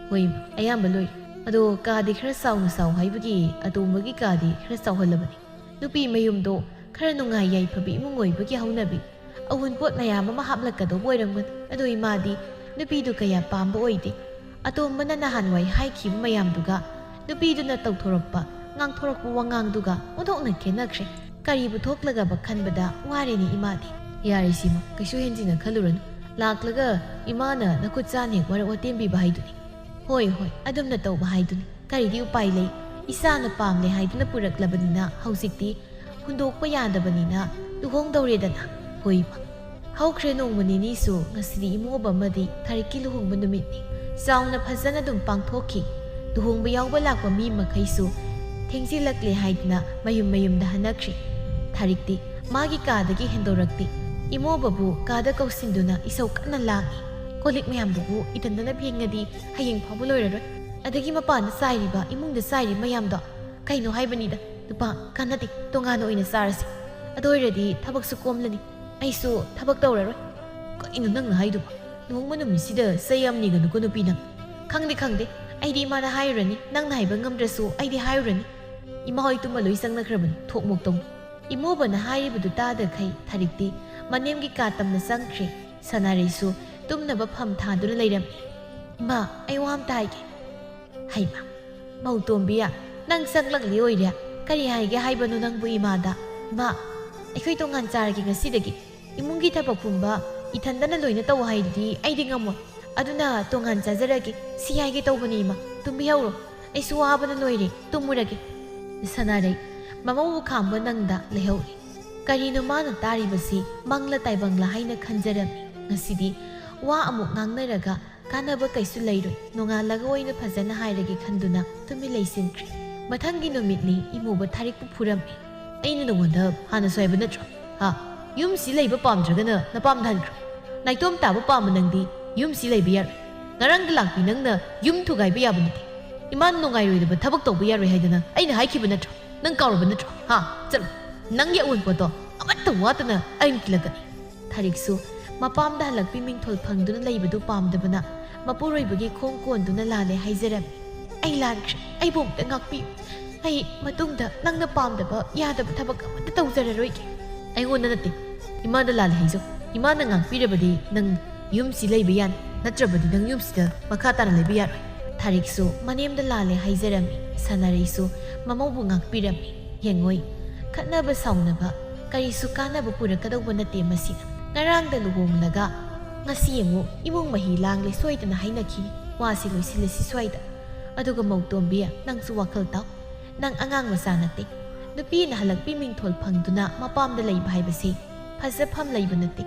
ꯍꯣꯏ ꯑꯌꯥꯝꯕ ꯂꯣꯏꯔꯦ ꯑꯗꯣ ꯀꯥꯗꯤ ꯈꯔ ꯆꯥꯎꯅ ꯆꯥꯎ ꯍꯥꯏꯕꯒꯤ ꯑꯇꯣꯝꯕꯒꯤ ꯀꯥꯗꯤ ꯈꯔ ꯆꯥꯎꯍꯜꯂꯕꯅꯤ ꯅꯨꯄꯤ ꯃꯌꯨꯝꯗꯣ ꯈꯔ ꯅꯨꯡꯉꯥꯏ ꯌꯥꯏꯐꯕ ꯏꯃꯨꯡ ꯑꯣꯏꯕꯒꯤ ꯍꯧꯅꯕꯤ ꯑꯎꯟꯄꯣꯠ ꯃꯌꯥꯝ ꯑꯃ ꯍꯥꯞꯂꯛꯀꯗꯧꯕ ꯑꯣꯏꯔꯝꯒꯅꯤ ꯑꯗꯣ ꯏꯃꯥꯗꯤ ꯅꯨꯄꯤꯗꯨ ꯀꯌꯥ ꯄꯥꯝꯕ ꯑꯣꯏꯗꯦ ꯑꯇꯣꯝꯕꯅ ꯅꯍꯥꯟꯋꯥꯏ ꯍꯥꯏꯈꯤꯕ ꯃꯌꯥꯝꯗꯨꯒ ꯅꯨꯄꯤꯗꯨꯅ ꯇꯧꯊꯣꯔꯛꯄ ꯉꯥꯡꯊꯣꯔꯛꯄ ꯋꯥꯉꯥꯡꯗꯨꯒ ꯑꯣꯟꯊꯣꯛꯅ ꯈꯦꯠꯅꯈ꯭ꯔꯦ꯫ ꯀꯔꯤꯕꯨ ꯊꯣꯛꯂꯒꯕ ꯈꯟꯕꯗ ꯋꯥꯔꯦꯅꯤ ꯏꯃꯥꯗꯤ꯫ ꯌꯥꯔꯦ ꯁꯤꯃ, ꯀꯩꯁꯨ ꯍꯦꯟꯖꯤꯟꯅ ꯈꯜꯂꯨꯔꯅꯨ꯫ ꯂꯥꯛꯂꯒ ꯏꯃꯥꯅ ꯅꯈꯨꯠ ꯆꯥꯅ ꯍꯦꯛ ꯋꯥꯔꯛ ꯋꯥꯇꯦꯝꯕꯤꯕ ꯍꯥꯏꯗꯨꯅꯤ꯫ ꯍꯣꯏ ꯍꯣꯏ, ꯑꯗꯨꯝꯅ ꯇꯧꯕ ꯍꯥꯏꯗꯨꯅꯤ꯫ ꯀꯔꯤꯗꯤ ꯎꯄꯥꯏ ꯂꯩ? ꯏꯆꯥꯅ ꯄꯥꯝꯂꯦ ꯍꯥꯏꯗꯨꯅ ꯄꯨꯔꯛꯂꯕꯅꯤꯅ ꯍꯧꯖꯤꯛꯇꯤ ꯍꯨꯟꯗꯣꯛꯄ ꯌꯥꯗꯕꯅꯤꯅ ꯂꯨꯍꯣꯡꯗꯧꯔꯦꯗꯅ꯫ ꯍꯣꯏꯃ, ꯍꯧꯈ꯭ꯔꯦ ꯅꯣꯡꯃ ꯅꯤꯅꯤꯁꯨ ꯉꯁꯤꯗꯤ ꯏꯃꯣꯕ ꯑꯃꯗꯤ ꯊꯥꯔꯤꯛꯀꯤ ꯂꯨꯍꯣꯡꯕ ꯅꯨꯃꯤꯠꯅꯤ꯫ ꯆꯥꯎꯅ ꯐꯖꯅ ꯑꯗꯨꯝ ꯄꯥꯡꯊꯣꯛꯈꯤ꯫ ꯂꯨꯍꯣꯡꯕ ꯌꯥꯎꯕ ꯂꯥꯛꯄ ꯃꯤ ꯃꯈꯩꯁꯨ ꯊꯦꯡꯖꯤꯜꯂꯛꯂꯦ ꯍꯥꯏꯗꯨꯅ ꯃꯌꯨꯝ ꯃꯌꯨꯝꯗ ꯍꯟꯅꯈ꯭ꯔꯤ꯫ ꯊꯥꯔꯤꯛꯇꯤ ꯃꯥꯒꯤ ꯀꯥꯗꯒꯤ ꯍꯦꯟꯗꯣꯔꯛꯇꯦ꯫ ꯏꯃꯣꯕꯕꯨ ꯀꯥꯗ ꯀꯧꯁꯤꯟꯗꯨꯅ ꯏꯁꯧ ꯀꯟꯅ ꯂꯥꯡꯏ꯫ ꯀꯣꯜꯂꯤꯛ ꯃꯌꯥꯝꯗꯨꯕꯨ ꯏꯊꯟꯗꯅ ꯐꯦꯡꯉꯗꯤ ꯍꯌꯦꯡ ꯐꯥꯎꯕ ꯂꯣꯏꯔꯔꯣꯏ꯫ ꯑꯗꯒꯤ ꯃꯄꯥꯟꯗ ꯆꯥꯏꯔꯤꯕ ꯏꯃꯨꯡꯗ ꯆꯥꯏꯔꯤꯕ ꯃꯌꯥꯝꯗꯣ ꯀꯩꯅꯣ ꯍꯥꯏꯕꯅꯤꯗ꯫ ꯅꯨꯄꯥ ꯀꯥꯟꯅꯗꯦ, ꯇꯣꯉꯥꯟꯅ ꯑꯣꯏꯅ ꯆꯥꯔꯁꯤ꯫ ꯑꯗꯨ ꯑꯣꯏꯔꯗꯤ ꯊꯕꯛꯁꯨ ꯀꯣꯝꯂꯅꯤ꯫ ꯑꯩꯁꯨ ꯊꯕꯛ ꯇꯧꯔꯔꯣই꯫ ꯀꯩꯅꯣ ꯅꯪꯅ ꯍꯥꯏꯗꯨꯕ? ꯂꯨꯍꯣꯡꯕ ꯅꯨꯃꯤꯠꯁꯤꯗ ꯆꯩ ꯌꯥꯝꯅꯤꯒꯅꯨꯀꯣ ꯅꯨꯄꯤ ꯅꯪ꯫ ꯈꯪꯗꯦ, ꯑꯩꯗꯤ ꯏꯃꯥꯗ ꯍꯥꯏꯔꯨꯔꯅꯤ꯫ ꯅꯪꯅ ꯍꯥꯏꯕ ꯉꯝꯗ꯭ꯔꯁꯨ ꯑꯩꯗꯤ ꯍꯥꯏꯔꯨꯔꯅꯤ꯫ ꯏꯃꯥ ꯍꯣꯏ ꯇꯨꯝꯕ ꯂꯣꯏ ꯆꯪꯅꯈ꯭ꯔꯕꯅꯤ, ꯊꯣꯛ ꯃꯣꯛ ꯇꯧꯅꯤ꯫ ꯏꯃꯣꯕꯅ ꯍꯥꯏꯔꯤꯕꯗꯨ ꯇꯥꯗꯈꯩ ꯊꯥꯔꯤꯛꯇꯤ ꯃꯅꯦꯝꯒꯤ ꯀꯥ ꯇꯝꯅ ꯆꯪꯈ꯭ꯔꯦ꯫ ꯁꯅꯥꯔꯩꯁꯨ ꯇꯨꯝꯅꯕ ꯐꯝ ꯊꯥꯗꯨꯅ ꯂꯩꯔꯝꯃꯤ꯫ ꯃꯥ, ꯑꯩ ꯋꯥ ꯑꯝꯇ ꯍꯥꯏꯒꯦ꯫ ꯍꯩꯃ, ꯃꯧ ꯇꯣꯝꯕꯤꯌꯥ, ꯅꯪ ꯆꯪꯂꯛꯂꯤ ꯑꯣꯏꯔꯦ꯫ ꯀꯔꯤ ꯍꯥꯏꯒꯦ ꯍꯥꯏꯕꯅꯣ ꯅꯪꯕꯨ ꯏꯃꯥꯗ? ꯃꯥ, ꯑꯩꯈꯣꯏ ꯇꯣꯉꯥꯟ ꯆꯥꯔꯒꯦ ꯉꯁꯤꯗꯒꯤ꯫ ꯏꯃꯨꯡꯒꯤ ꯊꯕꯛ ꯄꯨꯝꯕ ꯏꯊꯟꯗꯅ ꯂꯣꯏꯅ ꯇꯧ ꯍꯥꯏꯗꯨꯗꯤ ꯑꯩꯗꯤ ꯉꯝꯃꯣꯏ꯫ ꯑꯗꯨꯅ ꯇꯣꯉꯥꯟ ꯆꯥꯖꯔꯒꯦ꯫ ꯁꯤ ꯍꯥꯏꯒꯦ ꯇꯧꯕꯅꯤ ꯏꯃꯥ꯫ ꯇꯨꯝꯕꯤꯍꯧꯔꯣ, ꯑꯩꯁꯨ ꯋꯥꯕꯅ ꯂꯣꯏꯔꯦ, ꯇꯨꯝꯃꯨꯔꯒꯦ꯫ ꯁꯅꯥꯔꯩ ꯃꯃꯧꯕꯨ ꯈꯥꯝꯕ ꯅꯪꯗ ꯂꯩꯍꯧꯔꯤ꯫ ꯀꯔꯤꯅꯣ ꯃꯥꯅ ꯇꯥꯔꯤꯕꯁꯤ ꯃꯪꯂ ꯇꯥꯏꯕꯪꯂ ꯍꯥꯏꯅ ꯈꯟꯖꯔꯝꯃꯤ꯫ ꯉꯁꯤꯗꯤ ꯋꯥ ꯑꯃꯨꯛ ꯉꯥꯡꯅꯔꯒ ꯀꯥꯟꯅꯕ ꯀꯩꯁꯨ ꯂꯩꯔꯣꯏ꯫ ꯅꯣꯡꯉꯥꯜꯂꯒ ꯑꯣꯏꯅ ꯐꯖꯅ ꯍꯥꯏꯔꯒꯦ ꯈꯟꯗꯨꯅ ꯇꯨꯃꯤꯟ ꯂꯩꯁꯤꯟꯈ꯭ꯔꯦ꯫ ꯃꯊꯪꯒꯤ ꯅꯨꯃꯤꯠꯅꯤ ꯏꯃꯣꯕ ꯊꯥꯔꯤꯛꯄꯨ ꯐꯨꯔꯝꯃꯤ꯫ ꯑꯩꯅ ꯅꯉꯣꯟꯗ ꯍꯥꯟꯅꯁꯨ ꯍꯥꯏꯕ ꯅꯠꯇ꯭ꯔꯣ? ꯌꯨꯝꯁꯤ ꯂꯩꯕ ꯄꯥꯝꯗ꯭ꯔꯒꯅ ꯅꯄꯥꯝꯗ ꯍꯟꯈ꯭ꯔꯣ꯫ ꯅꯥꯏꯇꯣꯝ ꯇꯥꯕ ꯄꯥꯝꯕ ꯅꯪꯗꯤ ꯌꯨꯝꯁꯤ ꯂꯩꯕ ꯌꯥꯔꯣꯏ꯫ ꯉꯔꯥꯡꯗ ꯂꯥꯛꯄꯤ ꯅꯪꯅ ꯌꯨꯝ ꯊꯨꯒꯥꯏꯕ ꯌꯥꯕ ꯅꯠꯇꯦ꯫ ꯏꯃꯥꯅ ꯅꯨꯡꯉꯥꯏꯔꯣꯏꯗꯕ ꯊꯕꯛ ꯇꯧꯕ ꯌꯥꯔꯣꯏ ꯍꯥꯏꯗꯅ ꯑꯩꯅ ꯍꯥꯏꯈꯤꯕ ꯅꯠꯇ꯭ꯔꯣ? ꯅꯪ ꯀꯥꯎꯔꯕ ꯅꯠꯇ꯭ꯔꯣ? ꯆꯠꯂꯣ, ꯅꯪꯒꯤ ꯑꯑꯣꯟꯄꯣꯠꯇꯣ ꯑꯃꯠꯇ ꯋꯥꯠꯇꯅ ꯑꯩꯅ ꯊꯤꯜꯂꯛꯀꯅꯤ꯫ ꯊꯥꯔꯤꯛꯁꯨ ꯃꯄꯥꯝꯗ ꯍꯜꯂꯛꯄꯤ ꯃꯤꯡꯊꯣꯜ ꯐꯪꯗꯨꯅ ꯂꯩꯕꯗꯨ ꯄꯥꯝꯗꯕꯅ ꯃꯄꯨꯔꯣꯏꯕꯒꯤ ꯈꯣꯡ ꯀꯣꯟꯗꯨꯅ ꯂꯥꯜꯂꯦ ꯍꯥꯏꯖꯔꯝꯃꯤ꯫ ꯑꯩ ꯂꯥꯟꯈ꯭ꯔꯦ, ꯑꯩꯕꯨ ꯑꯃꯨꯛꯇ ꯉꯥꯛꯄꯤꯌꯨ꯫ ꯑꯩ ꯃꯇꯨꯡꯗ ꯅꯪꯅ ꯄꯥꯝꯗꯕ ꯌꯥꯗꯕ ꯊꯕꯛ ꯑꯃꯠꯇ ꯇꯧꯖꯔꯔꯣꯏꯒꯦ꯫ ꯑꯩꯉꯣꯟꯗ ꯅꯠꯇꯦ, ꯏꯃꯥꯗ ꯂꯥꯜꯂꯦ ꯍꯥꯏꯖꯧ꯫ ꯏꯃꯥꯅ ꯉꯥꯛꯄꯤꯔꯕꯗꯤ ꯅꯪ ꯌꯨꯝꯁꯤ ꯂꯩꯕ ꯌꯥꯅꯤ, ꯅꯠꯇ꯭ꯔꯕꯗꯤ ꯅꯪ ꯌꯨꯝꯁꯤꯗ ꯃꯈꯥ ꯇꯥꯅ ꯂꯩꯕ ꯌꯥꯔꯣꯏ꯫ ꯊꯥꯔꯤꯛꯁꯨ ꯃꯅꯦꯝꯗ ꯂꯥꯜꯂꯦ ꯍꯥꯏꯖꯔꯝꯃꯤ꯫ ꯁꯅꯥꯔꯩꯁꯨ ꯃꯃꯧꯕꯨ ꯉꯥꯛꯄꯤꯔꯝꯃꯤ꯫ ꯌꯦꯡꯉꯣꯏ, ꯈꯠꯅꯕ ꯁꯥꯎꯅꯕ ꯀꯔꯤꯁꯨ ꯀꯥꯟꯅꯕ ꯄꯨꯔꯛꯀꯗꯧꯕ ꯅꯠꯇꯦ ꯃꯁꯤꯅ꯫ ꯉꯔꯥꯡꯗ ꯂꯨꯍꯣꯡꯂꯒ ꯉꯁꯤ ꯑꯃꯨꯛ ꯏꯃꯨꯡ ꯃꯍꯤ ꯂꯥꯡꯂꯦ ꯁꯣꯏꯗꯅ ꯍꯥꯏꯅꯈꯤꯅꯤ꯫ ꯋꯥꯁꯤ ꯂꯣꯏꯁꯤꯜꯂꯁꯤ ꯁ꯭ꯋꯥꯏꯗ꯫ ꯑꯗꯨꯒ ꯃꯧꯇꯣꯝꯕꯤ, ꯅꯪꯁꯨ ꯋꯥꯈꯜ ꯇꯥꯎ꯫ ꯅꯪ ꯑꯉꯥꯡ ꯃꯆꯥ ꯅꯠꯇꯦ꯫ ꯅꯨꯄꯤꯅ ꯍꯜꯂꯛꯄꯤ ꯃꯤꯡꯊꯣꯜ ꯐꯪꯗꯨꯅ ꯃꯄꯥꯝꯗ ꯂꯩꯕ ꯍꯥꯏꯕꯁꯤ ꯐꯖꯐꯝ ꯂꯩꯕ ꯅꯠꯇꯦ꯫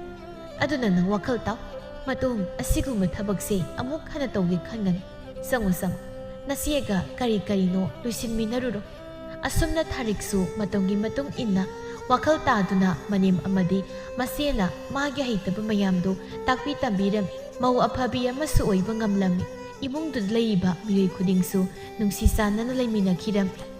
ꯑꯗꯨꯅ ꯅꯪ ꯋꯥꯈꯜ ꯇꯥꯎ꯫ ꯃꯇꯨꯡ ꯑꯁꯤꯒꯨꯝꯕ ꯊꯕꯛꯁꯦ ꯑꯃꯨꯛ ꯍꯟꯅ ꯇꯧꯒꯦ ꯈꯟꯒꯅꯨ꯫ ꯆꯪꯉꯨ, ꯅꯆꯦꯒ ꯀꯔꯤ ꯀꯔꯤꯅꯣ ꯂꯣꯏꯁꯤꯟꯃꯤꯟꯅꯔꯨꯔꯣ꯫ ꯑꯁꯨꯝꯅ ꯊꯥꯔꯤꯛꯁꯨ ꯃꯇꯝꯒꯤ ꯃꯇꯨꯡ ꯏꯟꯅ ꯋꯥꯈꯜ ꯇꯥꯗꯨꯅ ꯃꯅꯦꯝ ꯑꯃꯗꯤ ꯃꯆꯦꯅ ꯃꯥꯒꯤ ꯍꯩꯇꯕ ꯃꯌꯥꯝꯗꯨ ꯇꯥꯛꯄꯤ ꯇꯝꯕꯤꯔꯝꯃꯤ꯫ ꯃꯧ ꯑꯐꯕꯤ ꯑꯃꯁꯨ ꯑꯣꯏꯕ ꯉꯝꯂꯝꯃꯤ꯫ ꯏꯃꯨꯡꯗꯨꯗ ꯂꯩꯔꯤꯕ ꯃꯤꯑꯣꯏ ꯈꯨꯗꯤꯡꯁꯨ ꯅꯨꯡꯁꯤ ꯆꯥꯟꯅꯅ ꯂꯩꯃꯤꯟꯅꯈꯤꯔꯝꯃꯤ꯫